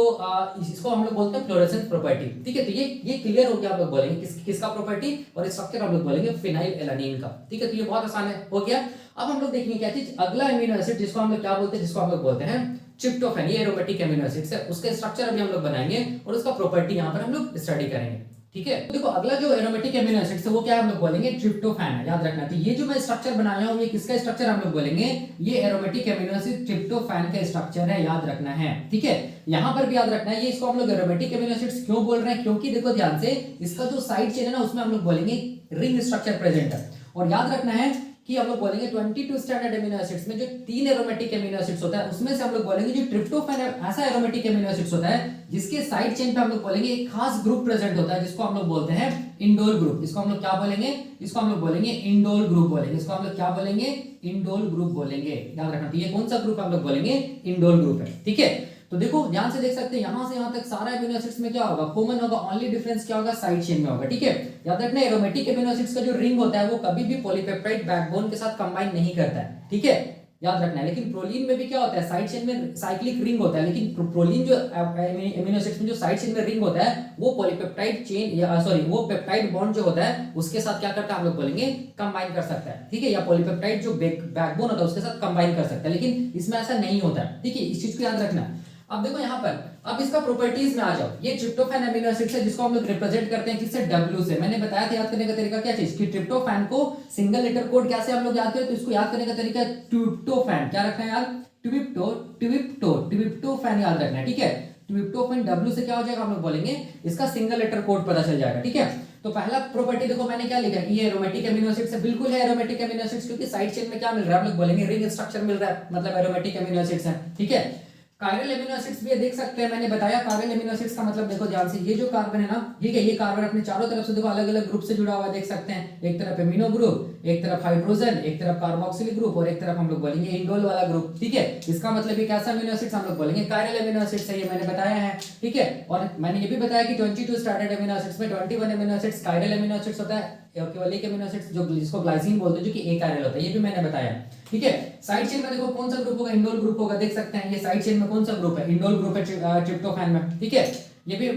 इसको हम लोग बोलते हैं फ्लोरेसेंस प्रॉपर्टी, ठीक है। तो ये क्लियर हो गया, हम लोग बोलेंगे किसका प्रॉपर्टी, और स्ट्रक्चर हम लोग बोलेंगे फिनाइलएलानिन का, ठीक है। तो ये बहुत आसान है, हो गया। अब हम लोग देखेंगे क्या चीज, अगला एमिनो एसिड जिसको हम लोग क्या बोलते हैं, जिसको हम लोग बोलते हैं ट्रिप्टोफैन। ये एरोमेटिक एमिनो एसिड है, उसका स्ट्रक्चर अभी हम लोग बनाएंगे और उसका प्रॉपर्टी यहाँ पर हम लोग स्टडी करेंगे, ठीक है। तो देखो अगला जो एरोमेटिक एमिनो एसिड है वो क्या हम लोग बोलेंगे ट्रिप्टोफैन है, याद रखना। तो ये जो मैं स्ट्रक्चर बनाया हूं ये किसका स्ट्रक्चर हम लोग बोलेंगे, ये एरोमेटिक एमिनो एसिड ट्रिप्टोफैन का स्ट्रक्चर है, याद रखना है। ठीक है, यहां पर भी याद रखना है ये इसको हम लोग एरोमेटिक एमिनो एसिड्स क्यों बोल रहे हैं, क्योंकि देखो ध्यान से इसका जो साइड चेन है ना उसमें हम लोग बोलेंगे रिंग स्ट्रक्चर प्रेजेंट है। और याद रखना है कि हम लोग बोलेंगे 22 स्टैंडर्ड एमिनो एसिड्स में जो 3 एरोमेटिक एमिनो एसिड्स होता है उसमें से हम लोग बोलेंगे जो ट्रिप्टोफैन ऐसा एरोमेटिक एमिनो एसिड्स होता है जिसके साइड चेन पे हम लोग बोलेंगे एक खास ग्रुप प्रेजेंट होता है जिसको हम लोग बोलते हैं इंडोल ग्रुप। इसको हम लोग क्या बोलेंगे, इसको हम लोग बोलेंगे इंडोल ग्रुप बोलेंगे। इसको हम लोग क्या बोलेंगे, इंडोल ग्रुप बोलेंगे, याद रखना। तो ये कौन सा ग्रुप हम लोग बोलेंगे, इंडोल ग्रुप है। ठीक है, तो देखो ध्यान से देख सकते हैं यहां से यहां तक सारा एमिनो एसिड्स में क्या होगा, कॉमन होगा, ओनली डिफरेंस क्या होगा, साइड चेन में होगा। ठीक है, याद रखना एरोमेटिक एमिनो एसिड्स का जो रिंग होता है वो कभी भी पॉलीपेप्टाइड बैकबोन के साथ कंबाइन नहीं करता है। ठीक है, याद रखना है। लेकिन प्रोलीन में भी क्या होता है, साइड चेन में साइक्लिक रिंग होता है, लेकिन प्रोलीन जो एमिनो एसिड्स में जो साइड चेन में रिंग होता है वो पॉलीपेप्टाइड चेन या सॉरी वो पेप्टाइड बॉन्ड जो होता है उसके साथ क्या करता है हम लोग बोलेंगे कंबाइन कर सकता है। ठीक है, या पॉलीपेप्टाइड जो बैकबोन होता है उसके साथ कंबाइन कर सकता है, लेकिन इसमें ऐसा नहीं होता है। ठीक है, इस चीज को याद रखना। अब देखो यहाँ पर, अब इसका प्रॉपर्टीज में आ जाओ। ये ट्रिप्टोफैन एमिनो एसिड है जिसको हम लोग रिप्रेजेंट करते हैं किससे, W से। मैंने बताया था याद करने का तरीका क्या चीज, कि ट्रिप्टोफैन को सिंगल लेटर कोड कैसे हम लोग याद करें, तो इसको याद करने का तरीका ट्रिप्टोफैन, क्या रखना है यार, ट्रिप्टोफैन याद रखना है। ठीक है, ट्रिप्टोफैन W से क्या हो जाएगा हम लोग बोलेंगे इसका सिंगल लेटर कोड पता चल जाएगा। ठीक है, तो पहला प्रॉपर्टी देखो मैंने क्या लिखा है, ये एरोमेटिक एमिनो एसिड से बिल्कुल है एरोमेटिक एमिनो एसिड्स, क्योंकि साइड चेन में क्या मिल रहा है हम लोग बोलेंगे रिंग स्ट्रक्चर मिल रहा है, मतलब एरोमेटिक एमिनो एसिड्स है। ठीक है, कायरल एमिनो एसिड्स भी देख सकते हैं, मैंने बताया कायरल एमिनो एसिड्स का मतलब देखो ध्यान से, ये जो कार्बन है ना, ठीक है, ये कार्बन अपने चारों तरफ से देखो अलग अलग ग्रुप से जुड़ा हुआ है, देख सकते हैं। एक तरफ एमिनो ग्रुप, एक तरफ हाइड्रोजन, एक तरफ कार्बोक्सिल ग्रुप और एक तरफ हम लोग बोलेंगे इंडोल वाला ग्रुप। ठीक है, इसका मतलब ये कैसा एमिनो एसिड्स हम लोग बोलेंगे कायरल एमिनो एसिड्स है, ये मैंने बताया है। ठीक है, और मैंने ये भी बताया कि 22 स्टैंडर्ड एमिनो एसिड्स में 21 amino acids chiral amino acids होता है, केवल एक एमिनो एसिड्स जो जिसको ग्लाइसिन बोलते हैं जो कि ए कायरल होता है, ये भी मैंने बताया। ठीक है, साइड चेन में देखो कौन सा ग्रुप होगा, इंडोल ग्रुप होगा, देख सकते हैं ये साइड चेन में कौन सा ग्रुप है, इंडोल ग्रुप है ट्रिप्टोफैन में। ठीक है, ये भी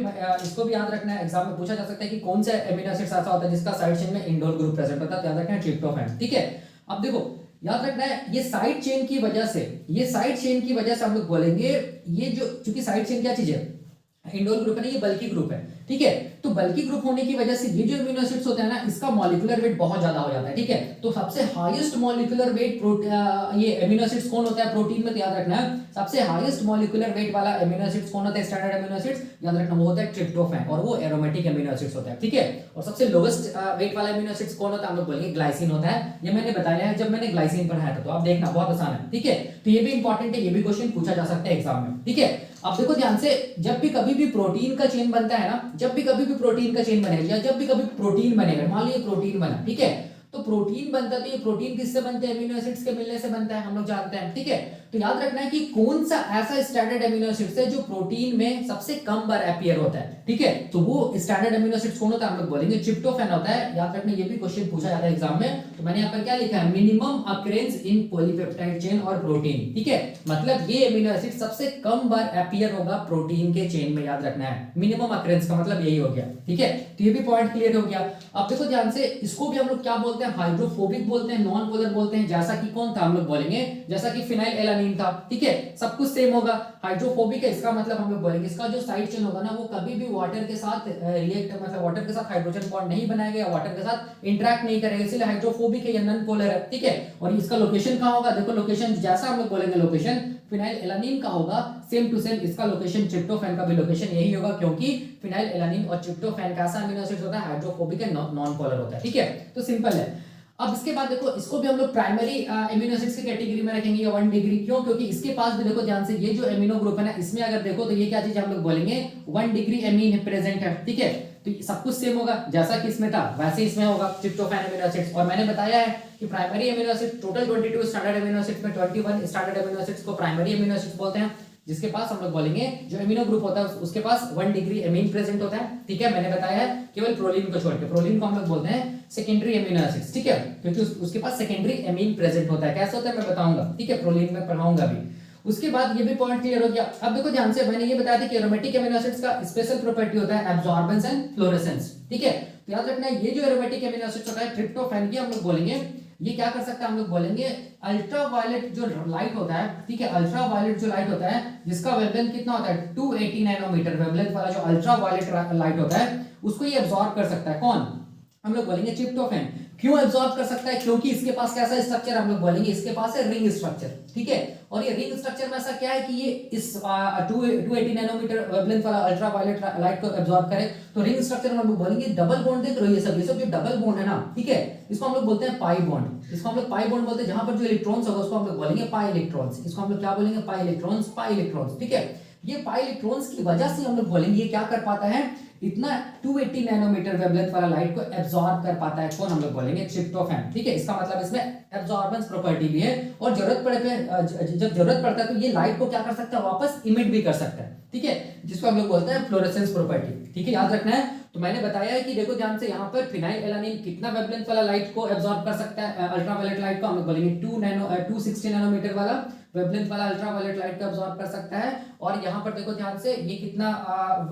इसको भी याद रखना है, एग्जाम में पूछा जा सकता है कि कौन सा एमिनो एसिड ऐसा होता है जिसका साइड चेन में इंडोल ग्रुप प्रेजेंट होता है, याद रखना है ट्रिप्टोफैन। ठीक है, अब देखो याद रखना है ये साइड चेन की वजह से, ये साइड चेन की वजह से हम लोग बोलेंगे ये जो, चूंकि साइड चेन क्या चीज है, इंडोल ग्रुप है ना, ये बल्की ग्रुप है। ठीक है, तो बल्की ग्रुप होने की वजह से ये जो एमिनो एसिड्स होते हैं ना इसका मॉलिक्यूलर वेट बहुत ज्यादा हो जाता है। ठीक है, तो सबसे हाईएस्ट मॉलिक्यूलर वेट ये एमिनो एसिड्स कौन होता है प्रोटीन में, तो याद रखना है सबसे हाईएस्ट मॉलिक्यूलर वेट वाला एमिनो एसिड्स कौन होता है, स्टैंडर्ड एमिनो एसिड्स, याद रखना वो होता है ट्रिप्टोफैन, और वो एरोमेटिक एमिनो एसिड्स होता है। ठीक है, और सबसे लोएस्ट वेट वाला एमिनो एसिड्स कौन होता है, हम लोग बोलेंगे ग्लाइसिन होता है। ये मैंने बताया है जब मैंने ग्लाइसिन पढ़ाया था, तो आप देखना बहुत आसान है। ठीक है, तो ये भी इंपॉर्टेंट है, ये भी क्वेश्चन पूछा जा सकता है एग्जाम में। ठीक है, अब देखो ध्यान से, जब भी कभी भी प्रोटीन का चेन बनता है ना, जब भी कभी भी प्रोटीन का चेन बनेगा, जब भी कभी प्रोटीन बनेगा, मान लो ये प्रोटीन बना, ठीक है, तो प्रोटीन बनता है, तो ये प्रोटीन किससे बनते हैं, एमिनो एसिड्स के मिलने से बनता है, हम लोग जानते हैं। ठीक है, तो याद रखना है कि कौन सा ऐसा स्टैंडर्ड एमिनो एसिड्स है जो प्रोटीन में सबसे कम बार अपीयर होता है। ठीक है, तो वो स्टैंडर्ड एमिनो एसिड्स कौन होता है, हम लोग बोलेंगे ट्रिप्टोफैन होता है। याद रखना ये भी क्वेश्चन पूछा जाता है एग्जाम में, तो मैंने यहाँ पर क्या लिखा है, मिनिमम अकरेंस इन पॉलीपेप्टाइड चेन और प्रोटीन। ठीक है, मतलब ये एमिनो एसिड सबसे कम बार अपीयर होगा प्रोटीन के चेन में, याद रखना है मिनिमम अकरेंस का मतलब यही हो गया। ठीक है, तो ये भी पॉइंट क्लियर हो गया। अब देखो ध्यान से, इसको भी हम लोग क्या बोलते हैं, हाइड्रोफोबिक बोलते हैं, नॉन पोलर बोलते हैं, जैसा कि कौन था हम लोग बोलेंगे, जैसा कि फिनाइल एलानिन था। ठीक है, सब कुछ सेम होगा। हाइड्रोफोबिक है, इसका मतलब हम लोग बोलेंगे इसका जो साइड चेन होगा ना वो कभी भी वाटर के साथ रिएक्ट, मतलब वाटर के साथ हाइड्रोजन बॉन्ड नहीं बनाएगा, वाटर के साथ इंटरेक्ट नहीं करेगा, इसलिए हाइड्रोफोबिक है या नॉन पोलर है। ठीक है, और इसका लोकेशन कहां होगा, देखो लोकेशन जैसा हम लोग बोलेंगे लोकेशन फिनाइल एलानिन का होगा, सेम टू सेम इसका लोकेशन ट्रिप्टोफैन का भी लोकेशन यही होगा, क्योंकि फिनाइल एलानिन और ट्रिप्टोफैन का ऐसा अमीनो एसिड होता है हाइड्रोफोबिक है, नॉन पोलर होता है। ठीक है, तो सिंपल है। अब इसके बाद देखो, इसको भी हम लोग प्राइमरी एमिनो एसिड्स की कैटेगरी में रखेंगे, 1 डिग्री, क्यों, क्योंकि इसके पास भी देखो ध्यान से, ये जो एमिनो ग्रुप है ना इसमें अगर देखो तो ये क्या चीज हम लोग बोलेंगे 1 डिग्री एमीन प्रेजेंट है। ठीक है, तो सब कुछ सेम होगा, जैसा कि इसमें था वैसे इसमें होगा ट्रिप्टोफैन एमिनो एसिड्स। और मैंने बताया है कि primary amino acid total 22 standard amino acids में 21 स्टैंडर्ड एमिनो एसिड्स को प्राइमरी एमिनो एसिड्स बोलते हैं, जिसके पास हम लोग बोलेंगे जो एमिनो ग्रुप होता है उसके पास 1 डिग्री एमीन प्रेजेंट होता है। ठीक है, मैंने बताया है केवल प्रोलीन को छोड़ के, प्रोलीन को हम लोग बोलते हैं सेकेंडरी एमिनो एसिड्स। ठीक है, क्योंकि उसके पास सेकेंडरी एमीन प्रेजेंट होता है। कैसे होता है मैं बताऊंगा, ठीक है, प्रोलीन में पढ़ाऊंगा भी। उसके बाद ये भी पॉइंट क्लियर हो गया। अब देखो ध्यान से, मैंने ये बताया था कि एरोमेटिक एमिनो एसिड्स का स्पेशल प्रॉपर्टी होता है एब्जॉर्बेंस एंड फ्लोरेसेंस। ठीक है, तो याद रखना ये जो एरोमेटिक एमिनो एसिड्स होता है ट्रिप्टोफैन की हम लोग बोलेंगे ये क्या कर सकता है हम लोग बोलेंगे अल्ट्रा वायलेट जो लाइट होता है, ठीक है, अल्ट्रा वायलेट जो लाइट होता है जिसका वेवलेंथ कितना होता है 280 नैनोमीटर वेवलेंथ वाला जो अल्ट्रा वायलेट लाइट होता है उसको ये एब्जॉर्ब कर सकता है। कौन? हम लोग बोलेंगे ट्रिप्टोफैन। क्यों एब्जॉर्ब कर सकता है? क्योंकि इसके पास कैसा स्ट्रक्चर हम लोग बोलेंगे, इसके पास है रिंग स्ट्रक्चर, ठीक है। और ये रिंग स्ट्रक्चर में ऐसा क्या है कि ये इस 280 नैनोमीटर वेवलेंथ वाला अल्ट्रा वायलेट लाइट को एब्जॉर्ब करे। तो रिंग स्ट्रक्चर में हम लोग बोलेंगे डबल बॉन्ड देख रहे हो, ये सब जो डबल बॉन्ड है ना, ठीक है, इसको हम लोग बोलते हैं पाई बॉन्ड। इसको हम लोग पाई बॉन्ड बोलते हैं, जहां पर जो इलेक्ट्रॉन्स होगा उसको हम लोग बोलेंगे पाई इलेक्ट्रॉन्स। इसको हम लोग क्या बोलेंगे? पाई इलेक्ट्रॉन्स, पाई इलेक्ट्रॉन्स, ठीक है। ये पाई इलेक्ट्रॉन्स की वजह से हम लोग बोलेंगे ये क्या कर पाता है, इतना 280 नैनोमीटर वेवलेंथ वाला लाइट को एब्जॉर्ब कर पाता है। कौन? हम लोग बोलेंगे ट्रिप्टोफैन, ठीक है। इसका मतलब इसमें एब्जॉर्बेंस प्रॉपर्टी भी है और जरूरत पड़े पे जब जरूरत पड़ता है तो ये लाइट को क्या कर सकता है, वापस इमिट भी कर सकता है, ठीक है, जिसको हम लोग बोलते हैं फ्लोरेसेंस प्रॉपर्टी, ठीक है, याद रखना है। तो मैंने बताया है कि देखो ध्यान से, यहाँ पर फिनाइल एलानिन कितना वेवलेंथ वाला लाइट को एब्जॉर्ब कर सकता है, अल्ट्रावायलेट लाइट को हम लोग बोलेंगे 260 नैनोमीटर वाला वेवलेंथ वाला अल्ट्रावायलेट लाइट को एब्जॉर्ब कर सकता है। और यहाँ पर देखो ध्यान से, ये कितना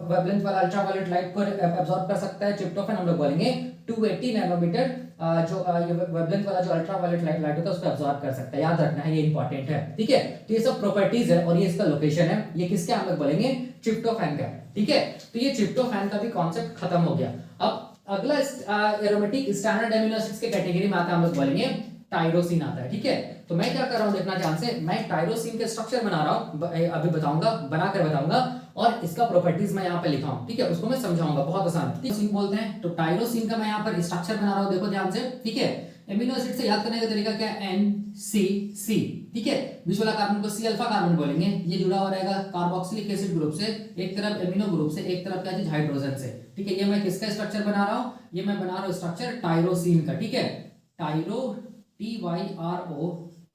वेवलेंथ वाला अल्ट्रावायलेट लाइट को एब्जॉर्ब कर सकता है ट्रिप्टोफैन, हम लोग बोलेंगे 280 नैनोमीटर जो ये वेवलेंथ वाला जो अल्ट्रावायलेट लाइट होता है उसको एब्जॉर्ब कर सकता है, याद रखना है, ये इंपॉर्टेंट है, ठीक है। तो ये सब प्रॉपर्टीज है और ये इसका लोकेशन है, ये किसका हम लोग बोलेंगे, ट्रिप्टोफैन का, ठीक है। तो ये ट्रिप्टोफैन का भी कॉन्सेप्ट खत्म हो गया। अब अगला एरोमेटिक स्टैंडर्ड एमिनो एसिड्स के कैटेगरी में आता है, हम लोग बोलेंगे टायरोसिन आता है, ठीक है। तो मैं क्या कर रहा हूं देखना ध्यान से, मैं टायरोसिन के स्ट्रक्चर बना रहा हूं, अभी बताऊंगा, बनाकर बताऊंगा और इसका प्रॉपर्टीज मैं यहाँ पे लिखा हूं, ठीक है, उसको मैं समझाऊंगा, बहुत आसान टायरोसिन बोलते हैं। तो टायरोसिन का मैं यहाँ पर स्ट्रक्चर बना रहा हूं, देखो ध्यान से, ठीक है। एमिनो एसिड से याद करने का तरीका क्या है, NCC, ठीक है, बीच वाला कार्बन को सी अल्फा कार्बन बोलेंगे, ये जुड़ा हुआ रहेगा कार्बोक्सिलिक एसिड ग्रुप से, एक तरफ एमिनो ग्रुप से, एक तरफ क्या चीज हाइड्रोजन से, ठीक है। ये मैं किसका स्ट्रक्चर बना रहा हूं, ये मैं बना रहा हूं स्ट्रक्चर टायरोसिन का, ठीक है, टायरो TYRO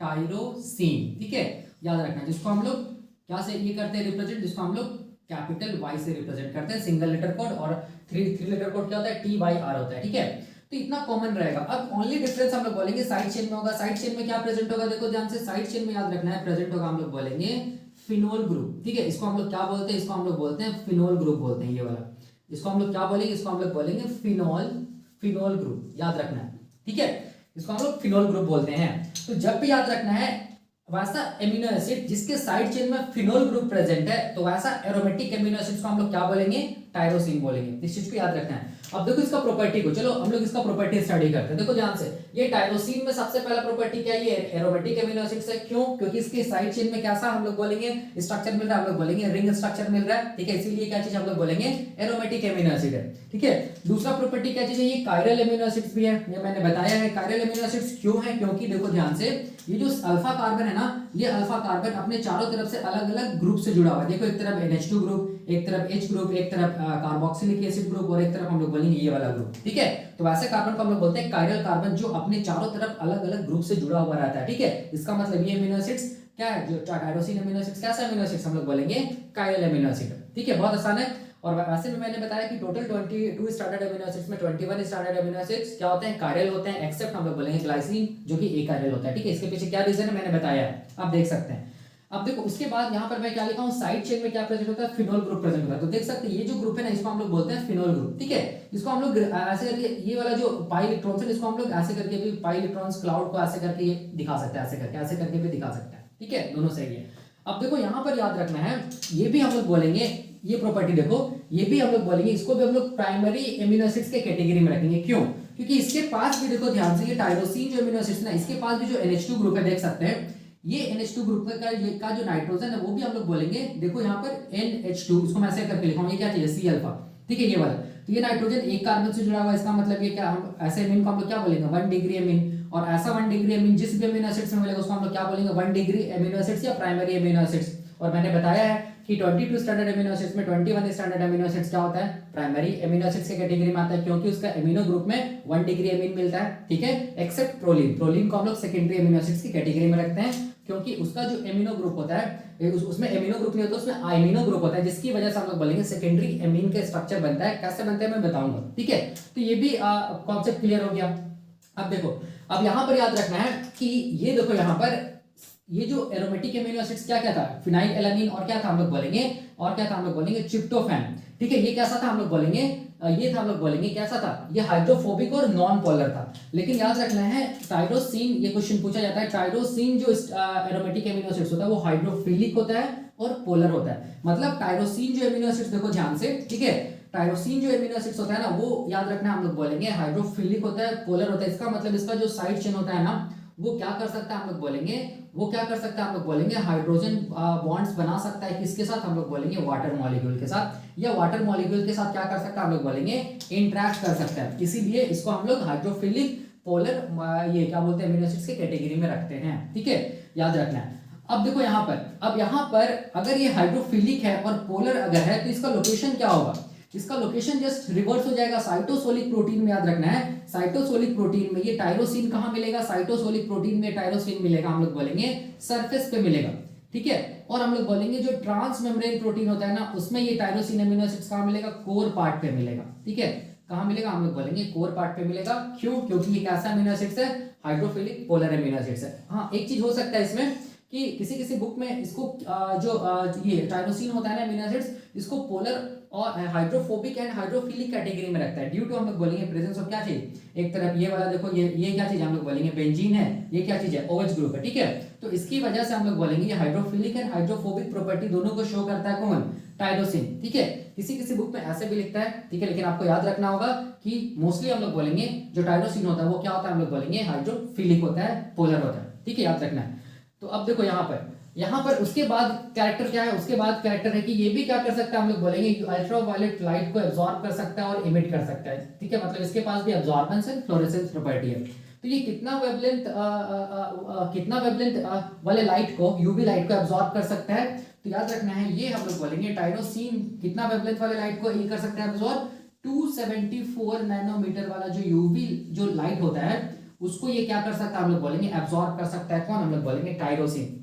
टायरोसिन, ठीक है, याद रखना, जिसको हम लोग क्या से ये करते हैं रिप्रेजेंट, जिसको हम लोग कैपिटल Y से रिप्रेजेंट करते हैं, सिंगल लेटर कोड, और थ्री लेटर कोड क्या होता है, TYR होता है, ठीक है। तो इतना कॉमन रहेगा। अब ओनली डिफरेंस हम लोग बोलेंगे साइड चेन में होगा। साइड चेन में क्या प्रेजेंट होगा, देखो ध्यान से, साइड चेन में याद रखना है प्रेजेंट होगा, हम लोग बोलेंगे फिनोल ग्रुप, ठीक है। इसको हम लोग क्या बोलते हैं, इसको हम लोग बोलते हैं फिनोल ग्रुप बोलते हैं, ये वाला, इसको हम लोग क्या बोलेंगे, इसको हम लोग बोलेंगे फिनोल ग्रुप, याद रखना है, ठीक है, इसको हम लोग फिनोल ग्रुप बोलते हैं। तो जब भी याद रखना है वैसा एमिनो एसिड जिसके साइड चेन में फिनोल ग्रुप प्रेजेंट है, तो वैसा एरोमेटिक एमिनो एसिड को हम लोग क्या बोलेंगे, टायरोसिन बोलेंगे। इस चीज को याद रखना है। अब देखो इसका प्रॉपर्टी को, चलो हम लोग इसका प्रॉपर्टी स्टडी करते हैं। देखो ध्यान से, ये टायरोसिन में सबसे पहला प्रॉपर्टी क्या है, ये एरोमेटिक एमिनो एसिड है। क्यों? क्योंकि इसके साइड चेन में कैसा हम लोग बोलेंगे स्ट्रक्चर मिल रहा है, हम लोग बोलेंगे रिंग स्ट्रक्चर मिल रहा है, ठीक है, इसीलिए क्या चीज हम लोग बोलेंगे एरोमेटिक एमिनो एसिड है, ठीक है। दूसरा प्रॉपर्टी क्या चीज है, ये कायरल एमिनो एसिड्स भी है, ये मैंने बताया है। कायरल एमिनो एसिड्स क्यों है, क्योंकि देखो ध्यान से, ये जो अल्फा कार्बन है ना, ये अल्फा कार्बन अपने चारों तरफ से अलग अलग ग्रुप से जुड़ा हुआ है। देखो एक तरफ NH2 ग्रुप, एक तरफ H ग्रुप, एक तरफ कार्बोक्सिलिक एसिड ग्रुप, और एक तरफ हम लोग बोलेंगे ये वाला ग्रुप, ठीक है। तो वैसे कार्बन को हम लोग बोलते हैं कायरल कार्बन, जो अपने चारों तरफ अलग अलग ग्रुप से जुड़ा हुआ रहता है, ठीक है। इसका मतलब ये एमिनो एसिड्स क्या है, जो टायरोसिन एमिनो एसिड्स, कैसा एमिनो एसिड्स हम लोग बोलेंगे कायरल एमिनो एसिड, ठीक है, बहुत आसान है। और वैसे भी मैंने बताया कि टोटल 22 स्टैंडर्ड एमिनो एसिड्स में 21 स्टैंडर्ड एमिनो एसिड्स क्या होते हैं, कायरल होते हैं, एक्सेप्ट हम लोग बोलेंगे ग्लाइसिन जो कि एकायरल होता है, ठीक है। इसके पीछे क्या रीजन है मैंने बताया है, आप देख सकते हैं। अब देखो उसके बाद यहाँ पर मैं क्या लिखा हूँ, साइड चेन में क्या प्रेजेंट होता है, फिनोल ग्रुप प्रेजेंट होता है। तो देख सकते हैं ये जो ग्रुप है ना, इसको हम लोग बोलते हैं फिनोल ग्रुप, ठीक है। इसको हम लोग ऐसे करके, ये वाला जो पाई इलेक्ट्रॉन्स है, इसको हम लोग ऐसे करके भी पाई इलेक्ट्रॉन्स क्लाउड को ऐसे करके ये दिखा सकते हैं, ऐसे करके भी दिखा सकते हैं, ठीक है, दोनों सही है। अब देखो यहाँ पर याद रखना है, ये भी हम लोग बोलेंगे, ये प्रॉपर्टी देखो, ये भी हम लोग बोलेंगे, इसको भी हम लोग प्राइमरी एमिनो एसिड्स के कैटेगरी में रखेंगे। क्यों? क्योंकि इसके पास भी देखो ध्यान से, ये टायरोसिन जो एमिनो एसिड्स ना, इसके पास भी जो NH2 ग्रुप है, देख सकते हैं, ये NH2 ग्रुप का जो नाइट्रोजन है वो भी हम लोग बोलेंगे, देखो यहाँ पर NH2, इसको मैं ऐसे करके लिखा हूं, ये क्या चाहिए, C अल्फा, ठीक है, ये वाला। तो ये नाइट्रोजन एक कार्बन से जुड़ा हुआ है, इसका मतलब ये क्या, हम ऐसे एमिन को हम लोग क्या बोलेंगे 1 डिग्री एमिन, और ऐसा 1 डिग्री एमिन जिस भी एमिनो एसिड्स में मिलेगा उसको हम लोग क्या बोलेंगे 1 डिग्री एमिनो एसिड्स या प्राइमरी एमिनो एसिड्स। और मैंने बताया है कि 22 स्टैंडर्ड एमिनो एसिड्स में 21 स्टैंडर्ड एमिनो एसिड्स क्या होता है, प्राइमरी एमिनो एसिड्स के कैटेगरी में आता है, क्योंकि उसका एमिनो ग्रुप में 1 डिग्री एमिन मिलता है, ठीक है, एक्सेप्ट प्रोलीन। प्रोलीन को हम लोग सेकेंडरी एमिनो एसिड्स की कैटेगरी में रखते हैं, क्योंकि उसका जो एमिनो ग्रुप होता है, उसमें एमिनो ग्रुप नहीं होता, उसमें आइमिनो ग्रुप होता है, जिसकी वजह से हम लोग बोलेंगे सेकेंडरी एमीन का स्ट्रक्चर बनता है। कैसे बनता है मैं बताऊंगा, ठीक है। तो ये भी कॉन्सेप्ट क्लियर हो गया। अब देखो, अब यहाँ पर याद रखना है कि ये देखो यहाँ पर ये जो एरोमेटिक एमिनो एसिड्स क्या क्या था, फिनाइल एलानिन, और क्या था हम लोग बोलेंगे, और क्या था हम लोग बोलेंगे ट्रिप्टोफैन, ठीक है। ये कैसा था हम लोग बोलेंगे ये था हम लोग बोलेंगे कैसा था, ये हाइड्रोफोबिक और नॉन पोलर था। लेकिन याद रखना है टायरोसिन, ये क्वेश्चन पूछा जाता है, टायरोसिन जो एरोमेटिक एमिनो एसिड्स होता है वो हाइड्रोफिलिक होता है और पोलर होता है। मतलब टायरोसिन जो एमिनो एसिड्स, देखो ध्यान से, ठीक है, टायरोसिन जो एमिनो एसिड्स होता है ना, वो याद रखना हम लोग बोलेंगे हाइड्रोफिलिक होता है, पोलर होता है। इसका मतलब इसका जो साइड चेन होता है ना, वो क्या कर सकता है हम लोग बोलेंगे, वो क्या कर सकता है हम लोग बोलेंगे, हाइड्रोजन बॉन्ड्स बना सकता है। किसके साथ हम लोग बोलेंगे, वाटर मॉलिक्यूल के साथ, या वाटर मॉलिक्यूल के साथ क्या कर सकता है हम लोग बोलेंगे, इंटरेक्ट कर सकता है। इसीलिए इसको हम लोग हाइड्रोफिलिक पोलर ये क्या बोलते हैं एमिनो एसिड्स के कैटेगरी में रखते हैं, ठीक है, याद रखना है। अब देखो यहाँ पर, अब यहाँ पर अगर ये हाइड्रोफिलिक है और पोलर अगर है तो इसका लोकेशन क्या होगा, इसका लोकेशन जस्ट रिवर्स हो जाएगा साइटोसोलिक प्रोटीन में। याद रखना है साइटोसोलिक प्रोटीन में ये टायरोसिन कहाँ मिलेगा, साइटोसोलिक प्रोटीन में टायरोसिन मिलेगा, हम लोग बोलेंगे सरफेस पे मिलेगा, ठीक है। और हम लोग बोलेंगे जो ट्रांस मेम्ब्रेन प्रोटीन होता है ना, उसमें ये टायरोसिन एमिनो एसिड्स कहाँ मिलेगा, कोर पार्ट पे मिलेगा, ठीक है। कहाँ मिलेगा, हम लोग बोलेंगे कोर पार्ट पे मिलेगा। क्यों, क्योंकि ये कैसा एमिनो एसिड्स है, हाइड्रोफिलिक पोलर एमिनो एसिड्स है। हाँ, एक चीज हो सकता है इसमें कि किसी किसी बुक में इसको ये टायरोसिन होता है ना एमिनो एसिड्स, इसको पोलर और हाइड्रोफोबिक एंड हाइड्रोफिलिक कैटेगरी में रखता है, ड्यू टू हम लोग बोलेंगे प्रेजेंस ऑफ क्या चीज, एक तरफ ये वाला देखो, ये क्या चीज हम लोग बोलेंगे बेंजीन है, ये क्या चीज है, OH ग्रुप है, ठीक है। तो इसकी वजह से हम लोग बोलेंगे ये हाइड्रोफिलिक एंड हाइड्रोफोबिक प्रॉपर्टी दोनों को शो करता है कौन, टायरोसिन, ठीक है। किसी किसी बुक में ऐसे भी लिखता है, ठीक है, लेकिन आपको याद रखना होगा कि मोस्टली हम लोग बोलेंगे जो टायरोसिन होता है वो क्या होता है, हम लोग बोलेंगे हाइड्रोफिलिक होता है, पोलर होता है, ठीक है, याद रखना है। तो अब देखो यहाँ पर उसके बाद कैरेक्टर क्या है, उसके बाद कैरेक्टर है कि ये भी क्या कर सकता है, हम लोग बोलेंगे अल्ट्रावायलेट लाइट को एब्जॉर्ब कर सकता है और इमिट कर सकता है, ठीक है। मतलब इसके पास भी एब्जॉर्बेंस एंड फ्लोरेसेंस प्रॉपर्टी है। तो ये कितना वेवलेंथ वाले लाइट को, यूवी लाइट को एब्जॉर्ब कर सकता है, तो याद रखना है ये हम लोग बोलेंगे टायरोसिन कितना वेवलेंथ वाले लाइट को ये कर सकता है एब्जॉर्ब, 274 नैनोमीटर वाला जो यूवी जो लाइट होता है उसको ये क्या कर सकता है, हम लोग बोलेंगे एब्जॉर्ब कर सकता है। कौन, हम लोग बोलेंगे टायरोसिन।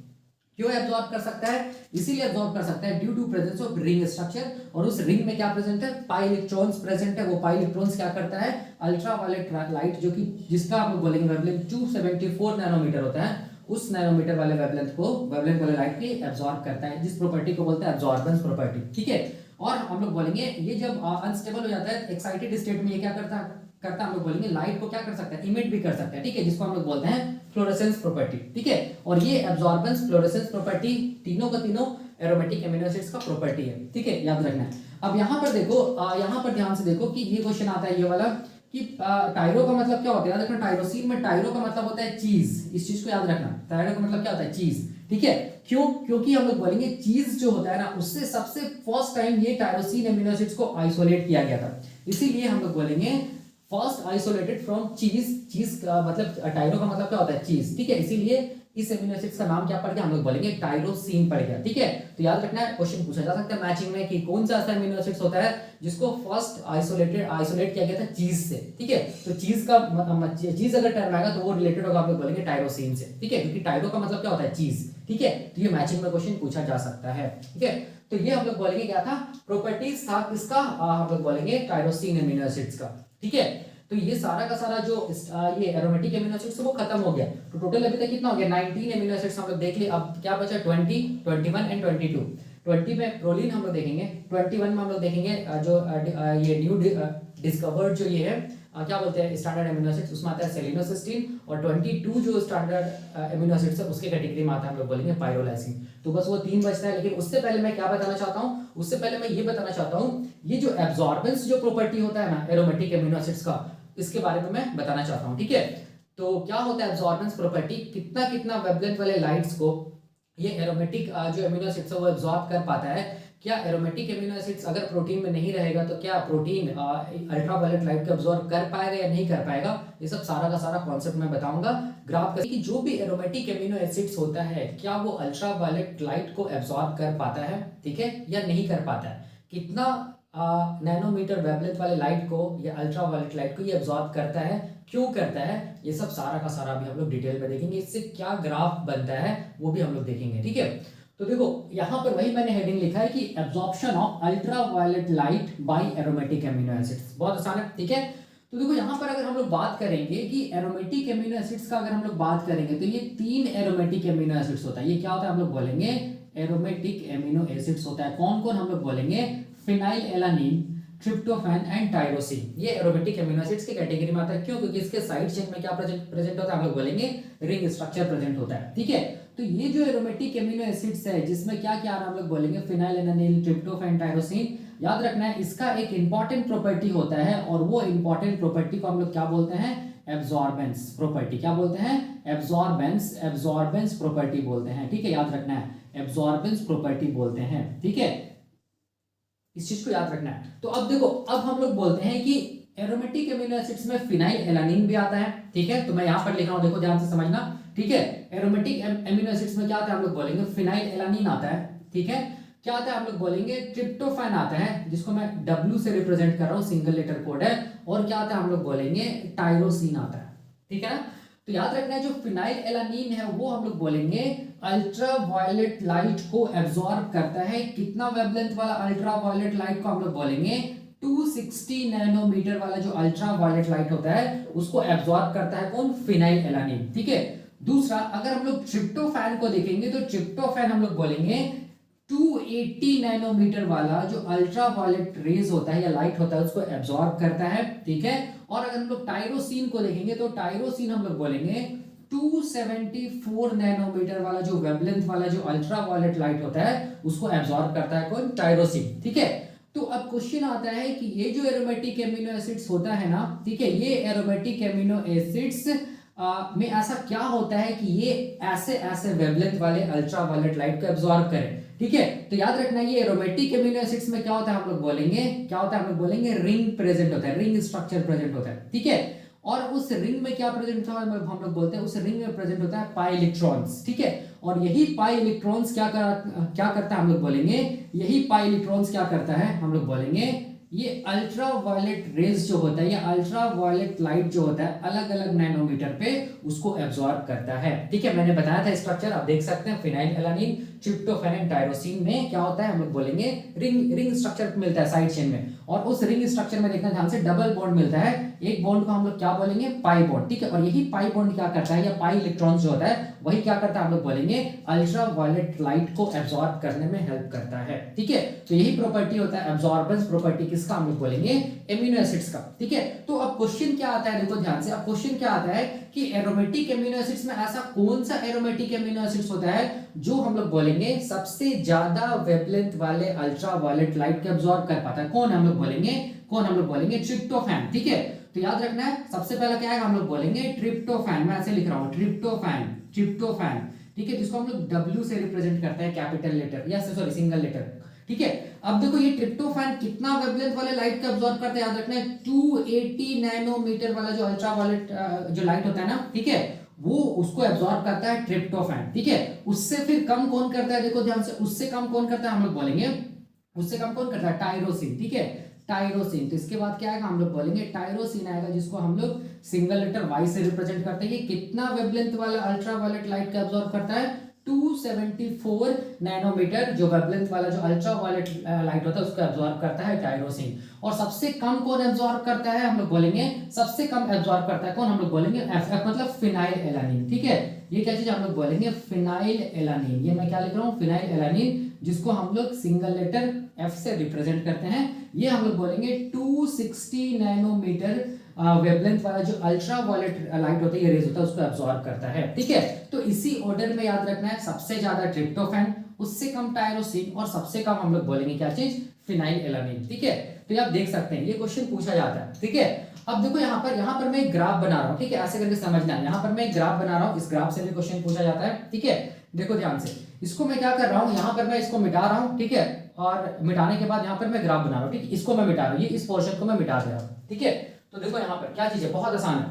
क्यों एब्जॉर्ब कर सकता है, इसीलिए एब्जॉर्ब कर सकता है due to presence of ring structure, और उस रिंग में क्या प्रेजेंट है, पाई इलेक्ट्रॉन्स प्रेजेंट है। वो पाई इलेक्ट्रॉन्स क्या करता है, अल्ट्रावायलेट लाइट जो कि जिसका हम लोग बोलेंगे वेवलेंथ 274 नैनोमीटर होता है, उस नैनोमीटर वाले वेवलेंथ वाले लाइट की एब्जॉर्ब करता है, जिस प्रॉपर्टी को बोलते हैं एब्जॉर्बेंस प्रॉपर्टी, ठीक है। और हम लोग बोलेंगे ये जब अनस्टेबल हो जाता है एक्साइटेड स्टेट में, ये क्या करता है हम लोग बोलेंगे लाइट को क्या कर सकता है, इमिट भी कर सकता है, ठीक है, जिसको हम लोग बोलते हैं फ्लोरेसेंस प्रॉपर्टी, ठीक है। और ये एब्जॉर्बेंस, फ्लोरेसेंस प्रॉपर्टी तीनों का तीनों एरोमेटिक एमिनो एसिड्स का प्रॉपर्टी है, ठीक है, याद रखना है। अब यहाँ पर देखो, यहाँ पर ध्यान से देखो कि ये क्वेश्चन आता है ये वाला कि टायरो का मतलब क्या होता है, याद रखना टायरोसिन में टायरो का मतलब होता है चीज, इस चीज को याद रखना, टायरो का मतलब क्या होता है, चीज, ठीक है। क्यों, क्योंकि हम लोग बोलेंगे चीज जो होता है ना, उससे सबसे फर्स्ट टाइम ये टायरोसिन एमिनो एसिड्स को आइसोलेट किया गया था, इसीलिए हम लोग बोलेंगे फर्स्ट आइसोलेटेड फ्रॉम चीज। चीज का मतलब टायरो का मतलब क्या होता है, चीज, ठीक है, इसीलिए इस एमिनो एसिड्स का नाम क्या पड़ गया, हम लोग बोलेंगे टायरोसिन पड़ गया, ठीक है। तो याद रखना है, क्वेश्चन पूछा जा सकता है मैचिंग में कि कौन सा ऐसा एमिनो एसिड्स होता है जिसको फर्स्ट आइसोलेट किया गया था चीज से, ठीक है। तो चीज का चीज अगर टर्म आएगा तो वो रिलेटेड होगा, हम लोग बोलेंगे टायरोसिन से, ठीक है, क्योंकि टायरो का मतलब क्या होता है, चीज, ठीक है। तो ये मैचिंग में क्वेश्चन पूछा जा सकता है, ठीक है। तो ये हम लोग बोलेंगे क्या था, प्रॉपर्टीज था किसका, हम लोग बोलेंगे टायरोसिन एमिनो एसिड्स का, ठीक है। तो ये सारा का सारा जो ये एरोमेटिक एमिनो एसिड्स वो खत्म हो गया। तो टोटल अभी तक कितना हो गया, 19 एमिनो एसिड्स हम लोग देख लिए। अब क्या बचा, 20, 21 एंड 22। 20 में प्रोलीन हम लोग देखेंगे, 21 में हम लोग देखेंगे जो ये न्यू डिस्कवर्ड जो ये है क्या बोलते हैं स्टैंडर्ड एमिनो एसिड्स, उसमें आता है सेलिनोसिस्टीन, और 22 जो स्टैंडर्ड एमिनो एसिड्स है उसके कैटेगरी में आता है, हम लोग बोलेंगे पाइरोलाइसिन। तो बस वो 3 बचता है। लेकिन उससे पहले मैं क्या बताना चाहता हूँ, उससे पहले मैं ये बताना चाहता हूँ ये जो एब्जॉर्बेंस जो प्रॉपर्टी होता है ना एरोमेटिक एमिनो एसिड्स का, इसके बारे में मैं बताना चाहता हूँ, ठीक है। तो क्या होता है एब्जॉर्बेंस प्रॉपर्टी, कितना कितना वेवलेंथ वाले लाइट्स को ये एरोमेटिक जो एमिनो एसिड्स है वो एब्जॉर्ब कर पाता है। क्या एरोमेटिक एमिनो एसिड्स अगर प्रोटीन में नहीं रहेगा तो क्या प्रोटीन अल्ट्रावायलेट लाइट को एब्जॉर्ब कर पाएगा या नहीं कर पाएगा, ये सब सारा का सारा कॉन्सेप्ट मैं बताऊंगा ग्राफ का, कि जो भी एरोमेटिक एमिनो एसिड्स होता है क्या वो अल्ट्रावायलेट लाइट को एब्जॉर्ब कर पाता है, ठीक है, या नहीं कर पाता है, कितना नैनोमीटर वेवलेंथ वाले लाइट को या अल्ट्रावायलेट लाइट को ये एब्जॉर्ब करता है, क्यों करता है, ये सब सारा का सारा भी हम लोग डिटेल में देखेंगे। इससे क्या ग्राफ बनता है वो भी हम लोग देखेंगे, ठीक है। तो देखो यहाँ पर वही मैंने हेडिंग लिखा है कि absorption of ultraviolet light by aromatic amino acids, बहुत आसान है, ठीक है। तो देखो यहाँ पर अगर हम लोग बात करेंगे कि एरोमेटिक एमिनो एसिड्स का अगर हम लोग बात करेंगे तो ये 3 एरोमेटिक एमिनो एसिड्स होता है। ये क्या होता है, हम लोग बोलेंगे एरोमेटिक एमिनो एसिड्स होता है। कौन कौन हम लोग बोलेंगे, phenyl alanine, tryptophan and tyrosine, ये एरोमेटिक एमिनो एसिड्स की कैटेगरी में आता है। क्यों? क्योंकि इसके साइड चेन में क्या प्रेजेंट होता है, हम लोग बोलेंगे रिंग स्ट्रक्चर प्रेजेंट होता है। ठीक है, तो ये जो एरोमेटिक एमिनो एसिड्स है जिसमें क्या क्या आ रहा है हम लोग बोलेंगे फिनाइलएलानिन, ट्रिप्टोफैन, टायरोसिन, याद रखना है इसका एक इंपॉर्टेंट प्रॉपर्टी होता है और वो इंपॉर्टेंट प्रॉपर्टी को हम लोग क्या बोलते हैं, एब्जॉर्बेंस प्रॉपर्टी। क्या बोलते हैं? एब्जॉर्बेंस प्रॉपर्टी बोलते हैं। ठीक है, याद रखना है एब्जॉर्बेंस प्रॉपर्टी बोलते हैं। ठीक है, इस चीज को याद रखना है। तो अब देखो, अब हम लोग बोलते हैं कि एरोमेटिक एमिनो एसिड्स में फिनाइलएलानिन भी आता है। ठीक है, तो मैं यहां पर लिख रहा हूं, देखो ध्यान से समझना। ठीक है, एरोमेटिक एमिनो एसिड्स में क्या आता है, हम लोग बोलेंगे फिनाइलएलानिन आता है। ठीक है, क्या आता है, हम लोग बोलेंगे ट्रिप्टोफैन आता है, जिसको मैं W से रिप्रेजेंट कर रहा हूं, सिंगल लेटर कोड है। और क्या आता है, हम लोग बोलेंगे टायरोसिन आता है। ठीक है ना, तो याद रखना है जो फिनाइलएलानिन है वो हम लोग बोलेंगे अल्ट्रावायलेट लाइट को एब्जॉर्ब करता है। कितना वेवलेंथ वाला अल्ट्रावायलेट लाइट को हम लोग बोलेंगे 260 नैनोमीटर वाला जो अल्ट्रावायलेट लाइट होता है उसको एब्जॉर्ब करता है कौन, फिनाइलएलानिन। ठीक है, दूसरा अगर हम लोग ट्रिप्टोफैन को देखेंगे तो ट्रिप्टोफैन हम लोग बोलेंगे 280 नैनोमीटर वाला जो अल्ट्रावायलेट रेज होता है या लाइट होता है उसको एब्जॉर्ब करता है। ठीक है, और अगर हम लोग टायरोसिन को देखेंगे तो टायरोसिन हम लोग बोलेंगे 274 नैनोमीटर वाला जो वेवलेंथ वाला जो अल्ट्रावायलेट लाइट होता है उसको एब्जॉर्ब करता है कौन, टायरोसिन। ठीक है, तो अब क्वेश्चन आता है कि ये जो एरोमेटिक एमिनो एसिड्स होता है ना, ठीक है, ये एरोमेटिक एमिनो एसिड्स में ऐसा क्या होता है कि ये ऐसे ऐसे वेवलेंथ वाले अल्ट्रावायलेट लाइट को एब्जॉर्ब करें। ठीक है, तो याद रखना ये एरोमेटिक एमिनो एसिड्स में क्या होता है, हम लोग बोलेंगे क्या होता है, हम लोग बोलेंगे रिंग प्रेजेंट होता है, रिंग स्ट्रक्चर प्रेजेंट होता है। ठीक है, और उस रिंग में क्या प्रेजेंट होता है, हम लोग बोलते हैं उस रिंग में प्रेजेंट होता है पाई इलेक्ट्रॉन्स। ठीक है, और यही पाई इलेक्ट्रॉन्स क्या करता है, हम लोग बोलेंगे यही पाई इलेक्ट्रॉन्स क्या करता है, हम लोग बोलेंगे ये अल्ट्रावायलेट रेज जो होता है या अल्ट्रावायलेट लाइट जो होता है अलग अलग नैनोमीटर पे उसको एब्जॉर्ब करता है। ठीक है, मैंने बताया था स्ट्रक्चर, आप देख सकते हैं फिनाइलएलानिन, ट्रिप्टोफैन एंड टायरोसिन में क्या होता है, हम लोग बोलेंगे रिंग स्ट्रक्चर मिलता है साइड चेन में, और उस रिंग स्ट्रक्चर में देखना ध्यान से डबल बॉन्ड मिलता है। एक बॉन्ड को हम लोग क्या बोलेंगे, पाई बॉन्ड। ठीक है, और यही पाई बॉन्ड क्या करता है या पाई इलेक्ट्रॉन जो होता है वही क्या करता है, हम लोग बोलेंगे अल्ट्रावायलेट लाइट को एब्जॉर्ब करने में हेल्प करता है। ठीक है, तो यही प्रॉपर्टी होता है एब्जॉर्बेंस प्रॉपर्टी किसका, हम लोग बोलेंगे एमिनो एसिड्स का। ठीक है, तो अब क्वेश्चन क्या आता है, देखो ध्यान से, अब क्वेश्चन क्या आता है कि एरोमेटिक एमिनो एसिड्स में ऐसा कौन सा एरोमेटिक एमिनो एसिड्स होता है जो हम लोग बोलेंगे सबसे ज्यादा वेवलेंथ वाले अल्ट्रावायलेट लाइट को एब्जॉर्ब कर पाता है। कौन हम लोग बोलेंगे ट्रिप्टोफैन। ठीक है, तो याद रखना है सबसे पहला क्या है, हम लोग बोलेंगे ट्रिप्टोफैन। मैं ऐसे लिख रहा हूं ट्रिप्टोफैन। ठीक है, जिसको हम लोग W से रिप्रेजेंट करते हैं, कैपिटल लेटर या सॉरी सिंगल लेटर। ठीक है, अब देखो ये ट्रिप्टोफैन कितना वेवलेंथ वाले लाइट को एब्जॉर्ब करता है, याद रखना है 280 नैनोमीटर वाला जो अल्ट्रावायलेट जो लाइट होता है ना, ठीक है, वो उसको एब्जॉर्ब करता है ट्रिप्टोफैन। ठीक है, उससे फिर कम कौन करता है, देखो ध्यान से, उससे कम कौन करता है, हम लोग बोलेंगे उससे कम कौन करता है, टायरोसिन। ठीक है, टायरोसिन, तो इसके बाद क्या आएगा, हम लोग बोलेंगे टायरोसिन आएगा, जिसको हम लोग सिंगल लेटर Y से रिप्रेजेंट करते हैं। ये कितना वेवलेंथ वाला अल्ट्रावायलेट लाइट को एब्जॉर्ब करता है, 274 नैनोमीटर जो वेवलेंथ वाला जो अल्ट्रावायलेट लाइट होता है उसको एब्जॉर्ब करता है टायरोसिन। और सबसे कम कौन एब्जॉर्ब करता है, हम लोग बोलेंगे सबसे कम एब्जॉर्ब करता है कौन, हम लोग बोलेंगे F मतलब फिनाइलएलानिन। ठीक है, ये क्या चीज हम लोग बोलेंगे फिनाइलएलानिन, ये मैं क्या लिख रहा हूँ फिनाइलएलानिन, जिसको हम लोग सिंगल लेटर F से रिप्रेजेंट करते हैं। ये हम लोग बोलेंगे 260 नैनोमीटर वेवलेंथ वाला जो अल्ट्रावायलेट लाइट होता है ये रेज होता है उसको एब्जॉर्ब करता है। ठीक है, तो इसी ऑर्डर में याद रखना है, सबसे ज्यादा ट्रिप्टोफैन, उससे कम टायरोसिन, और सबसे कम हम लोग बोलेंगे क्या चीज, फिनाइलएलानिन। ठीक है, तो ये आप देख सकते हैं ये क्वेश्चन पूछा जाता है। ठीक है, अब देखो यहाँ पर मैं एक ग्राफ बना रहा हूँ। ठीक है, ऐसे करके समझना है, यहाँ पर मैं एक ग्राफ बना रहा हूँ, इस ग्राफ से भी क्वेश्चन पूछा जाता है। ठीक है, देखो ध्यान से, इसको मैं क्या कर रहा हूँ, यहाँ पर मैं इसको मिटा रहा हूँ। ठीक है, और मिटाने के बाद यहाँ पर मैं ग्राफ बना रहा हूँ। ठीक है, इसको मैं मिटा रहा हूँ, ये इस पोर्शन को मैं मिटा दे रहा हूँ। ठीक है, तो देखो यहाँ पर क्या चीज है, बहुत आसान है।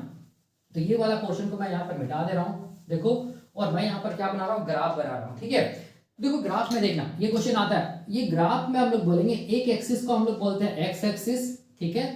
तो ये वाला पोर्शन को मैं यहाँ पर मिटा दे रहा हूँ, देखो, और मैं यहाँ पर क्या बना रहा हूँ, ग्राफ बना रहा हूँ। ठीक है, देखो ग्राफ में देखना, ये क्वेश्चन आता है, ये ग्राफ में हम लोग बोलेंगे एक एक्सिस को हम लोग बोलते हैं एक्स एक्सिस। ठीक है,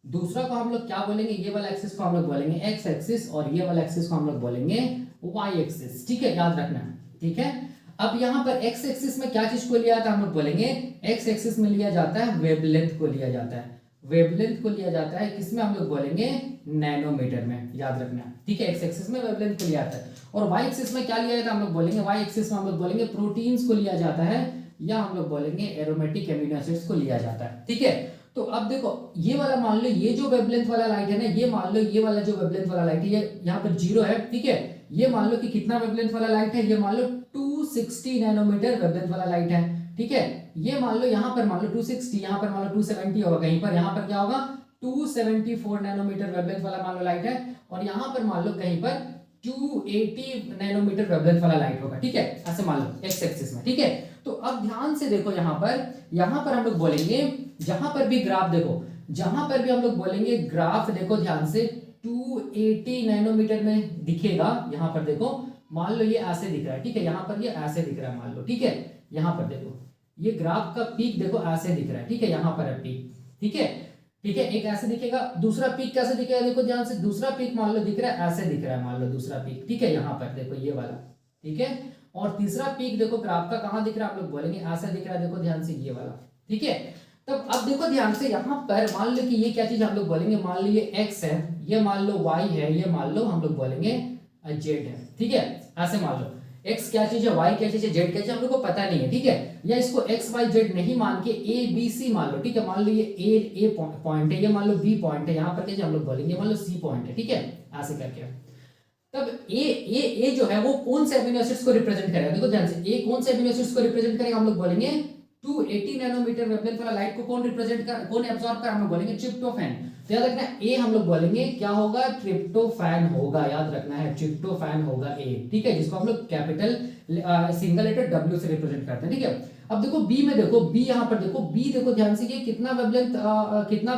दूसरा को हम लोग क्या बोलेंगे, ये वाला एक्सिस को हम लोग बोलेंगे एक्स एक्सिस, और ये वाला एक्सिस को हम लोग बोलेंगे वाई एक्सिस। ठीक है, याद रखना है। ठीक है, अब यहाँ पर एक्स एक्सिस में क्या चीज को लिया जाता है, हम लोग बोलेंगे एक्स एक्सिस में लिया जाता है वेवलेंथ को लिया जाता है, वेवलेंथ को लिया जाता है किसमें, हम लोग बोलेंगे नैनोमीटर में, याद रखना। ठीक है, एक्स एक्सिस में वेवलेंथ को लिया जाता है, और वाई एक्सिस में क्या लिया जाता है, हम लोग बोलेंगे वाई एक्सिस में हम लोग बोलेंगे प्रोटीन्स को लिया जाता है, या हम लोग बोलेंगे एरोमेटिक एमिनो एसिड्स को लिया जाता है। ठीक है, तो अब देखो ये वाला मान लो, ये जो वेवलेंथ वाला लाइट है ना, ये मान लो ये वाला जो वेवलेंथ वाला लाइट है ये यहाँ पर 0 है, ठीक है। ये मान लो कि कितना वेवलेंथ वाला लाइट है, ये मान लो 260 नैनोमीटर वेवलेंथ वाला लाइट है, ठीक है। ये मान लो यहाँ पर मान लो 260, यहाँ पर मान लो 270 होगा कहीं पर, यहाँ पर क्या होगा 274 नैनोमीटर वेवलेंथ वाला मान लो लाइट है, और यहाँ पर मान लो कहीं पर 280 नैनोमीटर वेवलेंथ वाला लाइट होगा, ठीक है। ऐसे मान लो एक्स एक्सिस में, ठीक है। तो अब ध्यान से देखो यहाँ पर हम लोग बोलेंगे, जहां पर भी ग्राफ देखो, जहां पर भी हम लोग बोलेंगे ग्राफ देखो ध्यान से 280 नैनोमीटर में दिखेगा। यहाँ पर देखो मान लो ये ऐसे दिख रहा है, ठीक है, यहाँ पर ये ऐसे दिख रहा है मान लो, ठीक है। यहाँ पर देखो ये ग्राफ का पीक देखो ऐसे दिख रहा है, ठीक है, यहाँ पर है पीक, ठीक है, ठीक है। एक ऐसे दिखेगा, दूसरा पीक कैसे दिखेगा देखो ध्यान से, दूसरा पीक मान लो दिख रहा है ऐसे दिख रहा है मान लो दूसरा पीक, ठीक है, यहाँ पर देखो ये वाला, ठीक है। और तीसरा पीक देखो ग्राफ का कहाँ दिख रहा है, आप लोग बोलेंगे ऐसा दिख रहा है, देखो ध्यान से ये वाला, ठीक है। तब अब देखो ध्यान से यहाँ पर मान लो कि ये क्या चीज हम लोग बोलेंगे, मान लो ये x है, ये मान लो y है, ये मान लो हम लोग बोलेंगे z है, ठीक है। ऐसे मान लो x क्या चीज है, y क्या चीज है, z क्या चीज हम लोग को पता नहीं है, ठीक है। या इसको x y z नहीं मान के a b c मान लो, ठीक है। मान लो ये a पॉइंट है, ये मान लो b पॉइंट है, यहाँ पर क्या हम लोग बोलेंगे मान लो c पॉइंट है, ठीक है, ऐसे करके। तब ए जो है वो कौन से अमीनो एसिड्स को रिप्रेजेंट करेगा, देखो ध्यान से, ए कौन से अमीनो एसिड्स को रिप्रेजेंट करेगा, हम लोग बोलेंगे 280 नैनोमीटर वेवलेंथ वाला लाइट को कौन रिप्रेजेंट कर, कौन एब्सॉर्ब कर, हम लोग बोलेंगे ट्रिप्टोफैन। तो याद रखना ए हम लोग बोलेंगे क्या होगा, ट्रिप्टोफैन होगा, याद रखना है ट्रिप्टोफैन होगा ए, ठीक है, जिसको हम लोग कैपिटल सिंगल लेटर W से रिप्रेजेंट करते हैं, ठीक है। अब देखो बी में देखो, बी यहाँ पर देखो, बी देखो ध्यान से, ये कितना वेवलेंथ कितना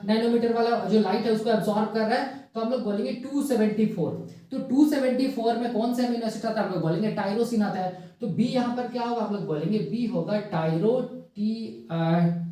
नैनोमीटर वाला जो लाइट है उसको एब्सॉर्ब कर रहा है, तो हम लोग बोलेंगे 274। तो 274 में कौन सा अमीनो एसिड आता है, हम लोग बोलेंगे टायरोसिन आता है। तो बी यहाँ पर क्या होगा, हम लोग बोलेंगे बी होगा टायरो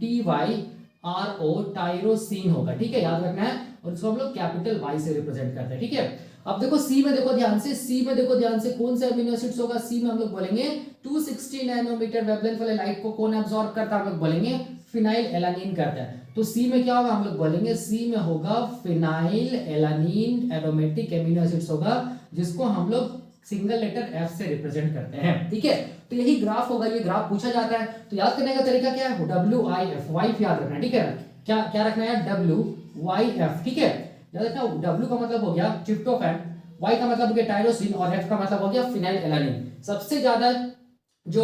TYRO टायरोसिन होगा, ठीक है, याद रखना है। और इसको हम लोग कैपिटल Y से रिप्रेजेंट करते हैं, ठीक है। अब देखो सी में देखो ध्यान से, सी में देखो ध्यान से कौन से अमीनो एसिड्स होगा, सी में हम लोग बोलेंगे 260 नैनोमीटर वेवलेंथ वाले लाइट को कौन एब्सॉर्ब करता है, हम लोग बोलेंगे फिनाइल एलानिन करता है। तो सी में क्या होगा, हम लोग बोलेंगे सी में होगा phenyl alanine aromatic amino acids होगा, जिसको हम लोग सिंगल लेटर एफ से रिप्रेजेंट करते हैं, ठीक है। तो यही ग्राफ होगा, ये ग्राफ पूछा जाता है। तो याद करने का तरीका क्या है, WIF, वाइफ याद रखना, ठीक है। क्या क्या रखना है, WIF, ठीक है। याद रखना W का मतलब हो गया ट्रिप्टोफैन, Y का मतलब हो गया टायरोसिन, और F का मतलब हो गया फिनाइल एलानिन। सबसे ज्यादा जो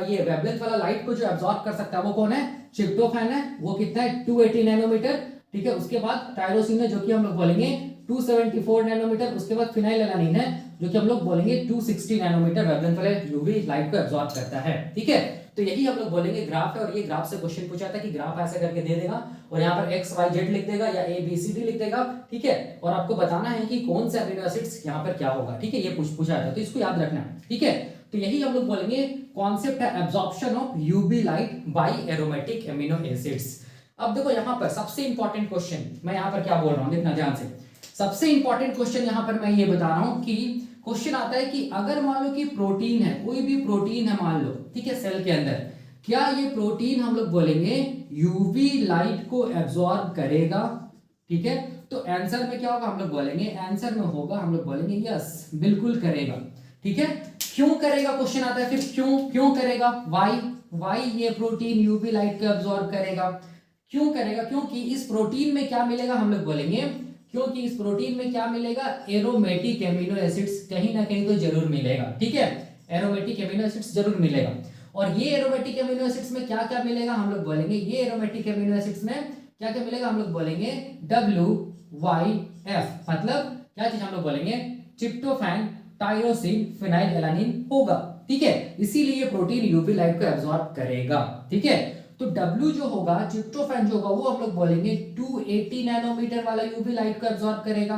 ये वेवलेंथ वाला लाइट को जो एब्सॉर्ब कर सकता है वो कौन है, ट्रिप्टोफैन है, वो कितना है 280 नैनोमीटर, ठीक है। उसके बाद टायरोसिन है जो कि हम लोग बोलेंगे 274 नैनोमीटर, उसके बाद फिनाइल एलानिन है जो कि हम लोग बोलेंगे 260 नैनोमीटर वेवलेंथ वाले यूवी लाइट को एब्सॉर्ब करता है, ठीक है। तो यही हम लोग बोलेंगे ग्राफ है, और ये ग्राफ से क्वेश्चन पूछा था कि ग्राफ ऐसे करके दे देगा और यहाँ पर x y z लिख देगा या a b c d लिख देगा, ठीक है। और आपको बताना है कि कौन से अमीनो एसिड्स यहाँ पर क्या होगा, ठीक है, ये पूछा था, तो इसको याद रखना, ठीक है। तो यही हम लोग बोलेंगे कॉन्सेप्ट है absorption of UV light by aromatic amino acids. अब देखो यहाँ पर सबसे इंपॉर्टेंट क्वेश्चन, मैं यहाँ पर क्या बोल रहा हूँ देखना ध्यान से, सबसे इंपॉर्टेंट क्वेश्चन यहाँ पर मैं ये बता रहा हूँ कि क्वेश्चन आता है कि अगर मान लो कि प्रोटीन है, कोई भी प्रोटीन है मान लो, ठीक है, सेल के अंदर, क्या ये प्रोटीन हम लोग बोलेंगे यूवी लाइट को एब्सॉर्ब करेगा, ठीक है। तो आंसर में क्या होगा, हम लोग बोलेंगे आंसर में होगा, हम लोग बोलेंगे यस बिल्कुल करेगा, ठीक है। क्यों करेगा क्वेश्चन आता है, फिर क्यों करेगा, वाई ये प्रोटीन यूवी लाइट को एब्सॉर्ब करेगा, क्यों करेगा, क्योंकि इस प्रोटीन में क्या मिलेगा, हम लोग बोलेंगे क्योंकि इस प्रोटीन में क्या मिलेगा, एरोमेटिक एमिनो एसिड्स कहीं ना कहीं तो जरूर मिलेगा, ठीक है, एरोमेटिक एमिनो एसिड्स जरूर मिलेगा। और ये एरोमेटिक एमिनो एसिड्स में क्या क्या मिलेगा, हम लोग बोलेंगे ये एरोमेटिक एमिनो एसिड्स में क्या क्या मिलेगा, हम लोग बोलेंगे WYF, मतलब क्या चीज हम लोग बोलेंगे, ट्रिप्टोफैन, टायरोसिन, फिनाइल एलानिन होगा, ठीक है। इसीलिए प्रोटीन यूवी लाइट को एब्सॉर्ब करेगा, ठीक है। तो W जो होगा, ट्रिप्टोफैन जो होगा, वो हम लोग बोलेंगे 280 नैनोमीटर वाला यूवी लाइट को एब्सॉर्ब करेगा।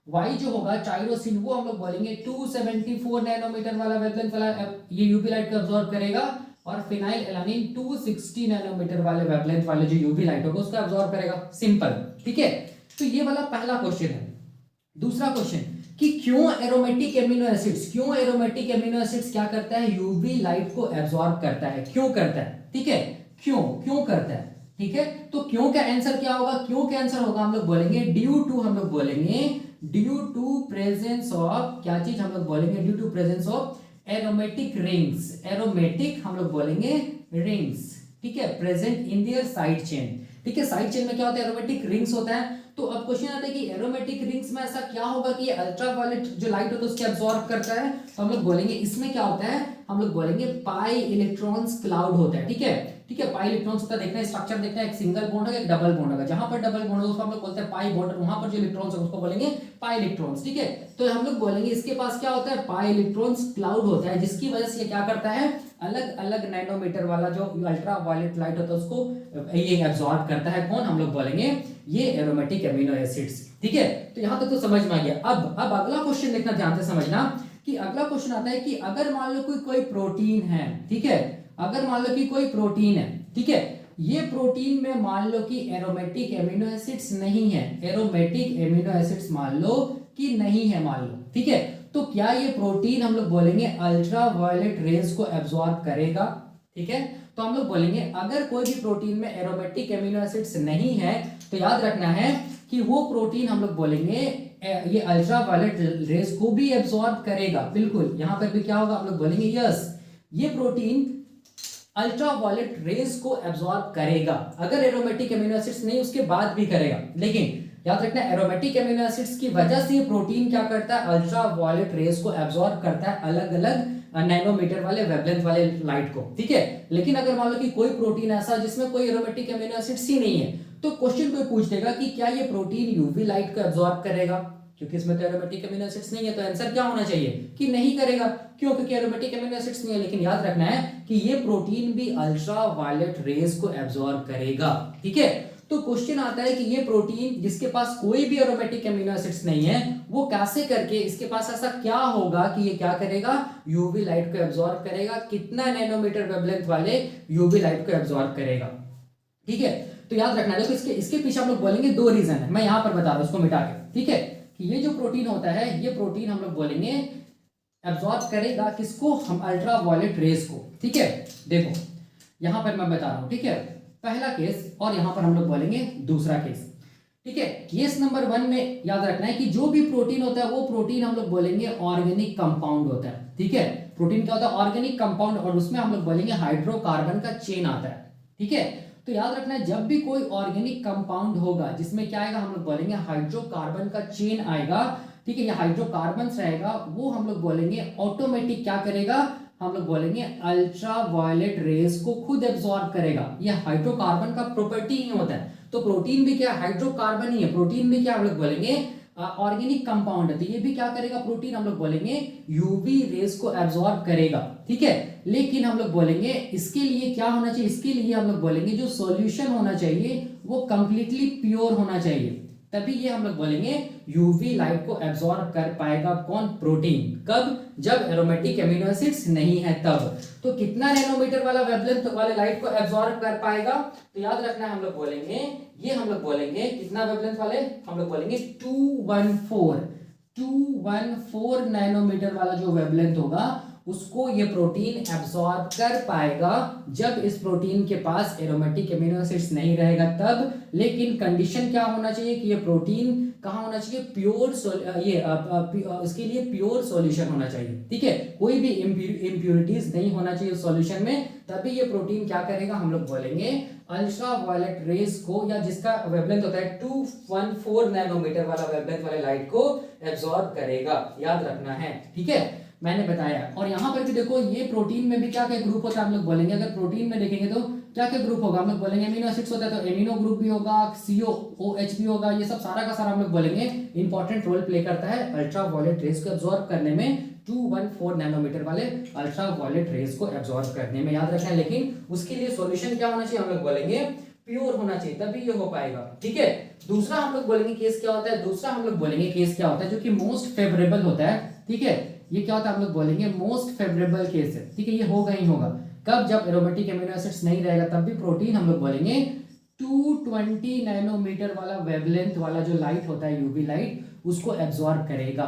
Y जो होगा टायरोसिन, वो हम लोग बोलेंगे 274 नैनोमीटर वाला वेवलेंथ वाला ये यूवी लाइट को एब्सॉर्ब करेगा। और फिनाइल एलानिन 260 नैनोमीटर वाले वेवलेंथ वाले जो यूवी लाइट होगा उसको एब्सॉर्ब करेगा, सिंपल, ठीक है। तो ये वाला पहला क्वेश्चन है। दूसरा क्वेश्चन कि क्यों एरोमेटिक एमिनो एसिड्स, क्यों एरोमेटिक एमिनो एसिड्स क्या करता है, यूवी लाइट को एब्सॉर्ब करता है, क्यों करता है, ठीक है, क्यों करता है, ठीक है। तो क्यों का आंसर क्या होगा, क्यों का आंसर होगा, हम लोग बोलेंगे ड्यू टू, हम लोग बोलेंगे ड्यू टू प्रेजेंस ऑफ, क्या चीज हम लोग बोलेंगे, due to presence of aromatic rings, aromatic हम लोग बोलेंगे रिंग्स, ठीक है, present in their side chain. ठीक है। साइड चेन में क्या होता है, एरोमेटिक रिंग्स होता है। तो अब क्वेश्चन आता है कि एरोमेटिक रिंग्स में ऐसा क्या होगा कि अल्ट्रावायलेट जो लाइट होता है उसके एब्जॉर्ब करता है। तो हम लोग बोलेंगे इसमें क्या होता है, हम लोग बोलेंगे पाई इलेक्ट्रॉन्स क्लाउड होता है। ठीक है, ठीक है, पाई इलेक्ट्रॉन्स होता है, देखना है स्ट्रक्चर, देखना है एक सिंगल बॉन्ड होगा एक डबल बॉन्ड होगा। जहां पर डबल बॉन्ड होगा उसको हम लोग बोलते हैं पाई बॉन्ड, वहां पर जो इलेक्ट्रॉन्स होगा उसको बोलेंगे पाई इलेक्ट्रॉन्स। ठीक है, तो हम लोग बोलेंगे इसके पास क्या होता है, पाई इलेक्ट्रॉन्स क्लाउड होता है, जिसकी वजह से ये क्या करता है, अलग अलग नैनोमीटर वाला जो अल्ट्रावायलेट लाइट होता है उसको ये एब्जॉर्ब करता है। कौन, हम लोग बोलेंगे ये एरोमेटिक एमिनो एसिड्स। ठीक है, तो यहां तक तो समझ में आ गया। अब अगला क्वेश्चन देखना, ध्यान से समझना कि अगला क्वेश्चन आता है कि अगर मान लो कोई प्रोटीन है, ठीक है, अगर मान लो कि कोई प्रोटीन है, ठीक है, ये प्रोटीन में मान लो कि एरोमेटिक एमिनो एसिड्स नहीं है, एरोमेटिक एमिनो एसिड्स मान लो कि नहीं है, मान लो, ठीक है, तो क्या ये प्रोटीन हम लोग बोलेंगे अल्ट्रावायलेट रेज को एब्जॉर्ब करेगा। ठीक है, तो हम लोग बोलेंगे अगर कोई भी प्रोटीन में एरोमेटिक एमिनो एसिड्स नहीं है तो याद रखना है कि वो प्रोटीन हम लोग बोलेंगे ये अल्ट्रावायलेट रेज को भी एब्जॉर्ब करेगा। बिल्कुल, यहां पर भी क्या होगा, हम लोग बोलेंगे यस ये प्रोटीन अल्ट्रावायलेट रेज को एब्जॉर्ब करेगा। अगर एरोमेटिक एमिनो एसिड्स नहीं उसके बाद भी करेगा, लेकिन याद रखना एरोमेटिक एमिनो एसिड्स की वजह से ये प्रोटीन क्या करता है, अल्ट्रावायलेट रेज को एब्जॉर्ब करता है, अलग अलग नैनोमीटर वाले वेवलेंथ वाले लाइट को। ठीक है, लेकिन अगर मान लो कि कोई प्रोटीन ऐसा जिसमें कोई एरोमेटिक एमिनो एसिड्स ही नहीं है, तो क्वेश्चन कोई पूछ देगा कि क्या ये प्रोटीन यूवी लाइट को एब्जॉर्ब करेगा, क्योंकि इसमें तो एरोमेटिक एमिनो एसिड्स नहीं है, तो आंसर क्या होना चाहिए कि नहीं करेगा। क्यों, क्योंकि एरोमेटिक एमिनो एसिड्स नहीं है। लेकिन याद रखना है कि ये प्रोटीन भी अल्ट्रावायलेट रेज को एब्जॉर्ब करेगा। ठीक है, तो क्वेश्चन आता है कि ये प्रोटीन जिसके पास कोई भी एरोमेटिक एमिनो एसिड्स नहीं है, वो कैसे करके, इसके पास ऐसा क्या होगा कि ये क्या करेगा, यूवी लाइट को एब्जॉर्ब करेगा, कितना नैनोमीटर वेवलेंथ वाले यूवी लाइट को एब्जॉर्ब करेगा। ठीक है, तो याद रखना है, तो इसके पीछे हम लोग बोलेंगे दो रीजन है, मैं यहां पर बता रहा हूं उसको मिटा के। ठीक है, कि ये जो प्रोटीन होता है, ये प्रोटीन हम लोग बोलेंगे एब्जॉर्ब करेगा किसको, हम अल्ट्रावायलेट रेज को। ठीक है, देखो यहां पर मैं बता रहा हूं, ठीक है, पहला केस और यहां पर हम लोग बोलेंगे दूसरा केस। ठीक है, केस नंबर 1 में याद रखना है कि जो भी प्रोटीन होता है वो प्रोटीन हम लोग बोलेंगे ऑर्गेनिक कंपाउंड होता है। ठीक है, प्रोटीन क्या होता है, ऑर्गेनिक कंपाउंड, और उसमें हम लोग बोलेंगे हाइड्रोकार्बन का चेन आता है। ठीक है, तो याद रखना है जब भी कोई ऑर्गेनिक कंपाउंड होगा जिसमें क्या आएगा, हम लोग बोलेंगे हाइड्रोकार्बन का चेन आएगा। ठीक है, ये हाइड्रोकार्बन रहेगा, वो हम लोग बोलेंगे ऑटोमेटिक क्या करेगा, हम लोग बोलेंगे अल्ट्रावायलेट रेज को खुद एब्जॉर्ब करेगा। ये हाइड्रोकार्बन का प्रॉपर्टी ही होता है। तो प्रोटीन भी क्या हाइड्रोकार्बन ही है, प्रोटीन भी क्या हम लोग बोलेंगे ऑर्गेनिक कंपाउंड है, तो ये भी क्या करेगा प्रोटीन, हम लोग बोलेंगे यूवी रेज को एब्जॉर्ब करेगा। ठीक है, लेकिन हम लोग बोलेंगे इसके लिए क्या होना चाहिए, इसके लिए हम लोग बोलेंगे जो सॉल्यूशन होना चाहिए वो कंप्लीटली प्योर होना चाहिए, तभी ये हम लोग बोलेंगे यूवी लाइट को एब्जॉर्ब कर पाएगा। कौन, प्रोटीन। कब, जब एरोमेटिक एमिनो एसिड्स नहीं है तब। तो कितना नैनोमीटर वाला वेवलेंथ वाले लाइट को एब्जॉर्ब कर पाएगा, तो याद रखना हम लोग बोलेंगे ये, हम लोग बोलेंगे कितना वेवलेंथ वाले, हम लोग बोलेंगे 214 नैनोमीटर वाला जो वेवलेंथ होगा उसको ये प्रोटीन एब्सॉर्ब कर पाएगा जब इस प्रोटीन के पास एरोमेटिक एमिनो एसिड्स नहीं रहेगा तब। लेकिन कंडीशन क्या होना चाहिए कि ये प्रोटीन कहाँ होना चाहिए, प्योर, इसके लिए प्योर सॉल्यूशन होना चाहिए। ठीक है, कोई भी इम्प्यूरिटीज नहीं होना चाहिए सॉल्यूशन में, तभी ये प्रोटीन क्या करेगा, हम लोग बोलेंगे अल्ट्रावायलेट रेज को, या जिसका वेवलेंथ होता है 214 नैनोमीटर वाला वेवलेंथ वाले लाइट को एब्सॉर्ब करेगा। याद रखना है, ठीक है, मैंने बताया। और यहाँ पर भी देखो ये प्रोटीन में भी क्या क्या ग्रुप होता है, हम लोग बोलेंगे अगर प्रोटीन में देखेंगे तो क्या क्या ग्रुप होगा, हम लोग बोलेंगे एमिनो एसिड्स होता है तो एमिनो ग्रुप भी होगा, COOH भी होगा, ये सब सारा का सारा हम लोग बोलेंगे इंपॉर्टेंट रोल प्ले करता है अल्ट्रावायलेट रेज को एब्जॉर्ब करने में, 214 नैनोमीटर वाले अल्ट्रावायलेट रेज को एब्जॉर्ब करने में। याद रखना है, लेकिन उसके लिए सॉल्यूशन क्या होना चाहिए, हम लोग बोलेंगे प्योर होना चाहिए, तभी ये हो पाएगा। ठीक है, दूसरा हम लोग बोलेंगे केस क्या होता है, दूसरा हम लोग बोलेंगे केस क्या होता है जो कि मोस्ट फेवरेबल होता है। ठीक है, ये क्या होता है, हम लोग बोलेंगे मोस्ट फेवरेबल केस है। ठीक है, ये होगा ही होगा कब, जब एरोमेटिक एमिनो एसिड्स नहीं रहेगा तब भी प्रोटीन हम लोग बोलेंगे 220 नैनोमीटर वाला वेवलेंथ वाला जो लाइट होता है यूवी लाइट उसको एब्जॉर्ब करेगा।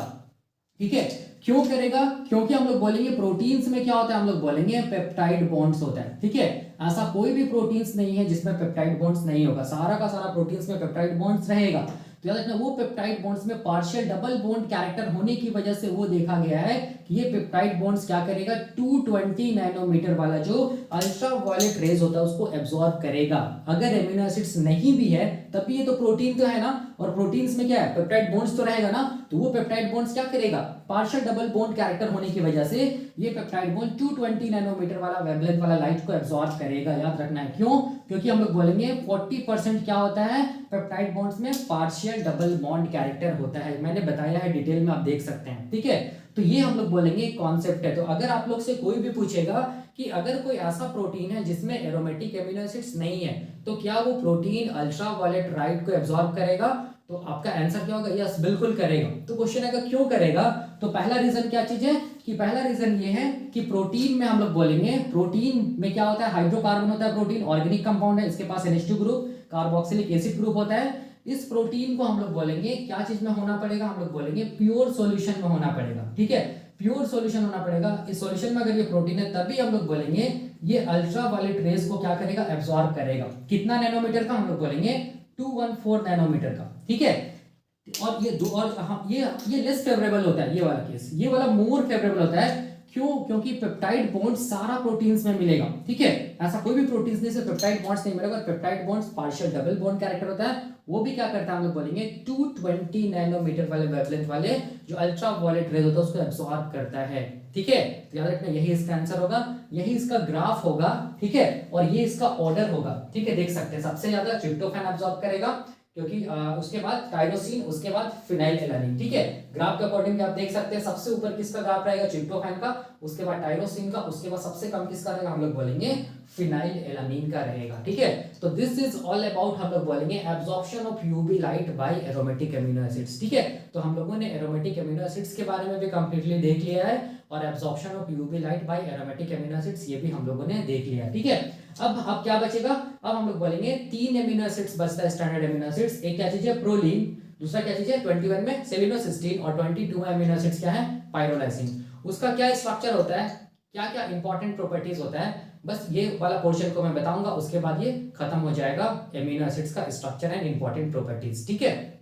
ठीक है, क्यों करेगा, क्योंकि हम लोग बोलेंगे प्रोटीन्स में क्या होता है, हम लोग बोलेंगे पेप्टाइड बॉन्ड्स होता है। ठीक है, ऐसा कोई भी प्रोटीन्स नहीं है जिसमें पेप्टाइड बॉन्ड्स नहीं होगा, सारा का सारा प्रोटीन्स में पेप्टाइड बॉन्ड्स रहेगा। तो याद रखना वो पेप्टाइड बॉन्ड्स में पार्शियल डबल बॉन्ड कैरेक्टर होने की वजह से वो देखा गया है कि ये पेप्टाइड बॉन्ड्स क्या करेगा, 220 नैनोमीटर वाला जो अल्ट्रा वायलेट रेज होता है उसको एब्जॉर्ब करेगा। अगर एमिनो एसिड्स नहीं भी है तब भी ये तो प्रोटीन तो है ना, और प्रोटीन्स में क्या है, पेप्टाइड बॉन्ड्स तो रहेगा ना, तो वो पेप्टाइड बॉन्ड्स क्या करेगा, पार्शियल डबल बॉन्ड कैरेक्टर होने की वजह से ये पेप्टाइड बॉन्ड 220 नैनोमीटर वाला वेवलेंथ वाला लाइट को एब्जॉर्ब करेगा। याद रखना है क्यों, क्योंकि हम लोग बोलेंगे 40% क्या होता है पेप्टाइड बॉन्ड्स में पार्शियल डबल बॉन्ड कैरेक्टर होता है, मैंने बताया है डिटेल में, आप देख सकते हैं। ठीक है, तो ये हम लोग बोलेंगे कॉन्सेप्ट है। तो अगर आप लोग से कोई भी पूछेगा कि अगर कोई ऐसा प्रोटीन है जिसमें एरोमेटिक एमिनो एसिड्स नहीं है तो क्या वो प्रोटीन अल्ट्रा वायलेट लाइट को एब्जॉर्ब करेगा, तो आपका आंसर क्या होगा, यस बिल्कुल करेगा। तो क्वेश्चन है क्यों करेगा, तो पहला रीजन क्या चीज है कि पहला रीजन ये है कि प्रोटीन में हम लोग बोलेंगे, प्रोटीन में क्या होता है, हाइड्रोकार्बन होता है, प्रोटीन ऑर्गेनिक कंपाउंड है, इसके पास NH2 group carboxylic acid group होता है। इस प्रोटीन को हम लोग बोलेंगे क्या चीज में होना पड़ेगा, हम लोग बोलेंगे प्योर सॉल्यूशन में होना पड़ेगा। ठीक है, प्योर सॉल्यूशन होना पड़ेगा। इस सॉल्यूशन में अगर ये प्रोटीन है तभी हम लोग बोलेंगे ये अल्ट्रा वायलेट रेज को क्या करेगा, एब्जॉर्ब करेगा। कितना नैनोमीटर का, हम लोग बोलेंगे 214 नैनोमीटर का। ठीक है, और ये दो और हाँ, ये लेस फेवरेबल होता है, ये वाला केस, ये वाला मोर फेवरेबल होता है। क्यों, क्योंकि पेप्टाइड बॉन्ड सारा प्रोटीन्स में मिलेगा। ठीक है, ऐसा कोई भी प्रोटीन्स नहीं से पेप्टाइड बॉन्ड्स नहीं मिलेगा। Peptide bonds partial double bond character होता है, वो भी क्या करता है हम लोग बोलेंगे 220 नैनोमीटर वाले वेवलेंथ वाले जो अल्ट्रा वायलेट रेज होता है उसको एब्जॉर्ब करता है। ठीक है, तो याद रखना यही इसका आंसर होगा, यही इसका ग्राफ होगा। ठीक है, और ये इसका ऑर्डर होगा। ठीक है, देख सकते हैं सबसे ज्यादा ट्रिप्टोफैन एब्जॉर्ब करेगा, क्योंकि उसके बाद टाइरोसिन, उसके बाद फिनाइल एलानिन। ठीक है, ग्राफ के अकॉर्डिंग आप देख सकते हैं सबसे ऊपर किसका ग्राफ रहेगा, ट्रिप्टोफैन का, उसके बाद टाइरोसिन का, उसके बाद सबसे कम किसका रहेगा, हम लोग बोलेंगे फिनाइल एलानिन का रहेगा। ठीक है, तो दिस इज ऑल अबाउट हम लोग बोलेंगे absorption of UV light by aromatic amino acids. ठीक है, तो हम लोगों ने एरोमेटिक एमिनो एसिड्स के बारे में भी कंप्लीटली देख लिया है, और absorption of UV light by aromatic amino acids ये भी हम लोगों ने देख लिया। ठीक है, अब क्या बचेगा, अब हम लोग बोलेंगे 3 एमिनो एसिड्स बचता है, स्टैंडर्ड एमिनो एसिड्स। एक क्या चीज है, प्रोलीन, दूसरा क्या चीज है 21 में सेलिनोसिस्टीन, और 22 में एमिनो एसिड्स क्या है, पाइरोलाइसिन। उसका क्या स्ट्रक्चर होता है, क्या क्या इंपॉर्टेंट प्रॉपर्टीज होता है, बस ये वाला पोर्शन को मैं बताऊंगा, उसके बाद ये खत्म हो जाएगा एमिनो एसिड्स का स्ट्रक्चर एंड इंपॉर्टेंट प्रॉपर्टीज। ठीक है।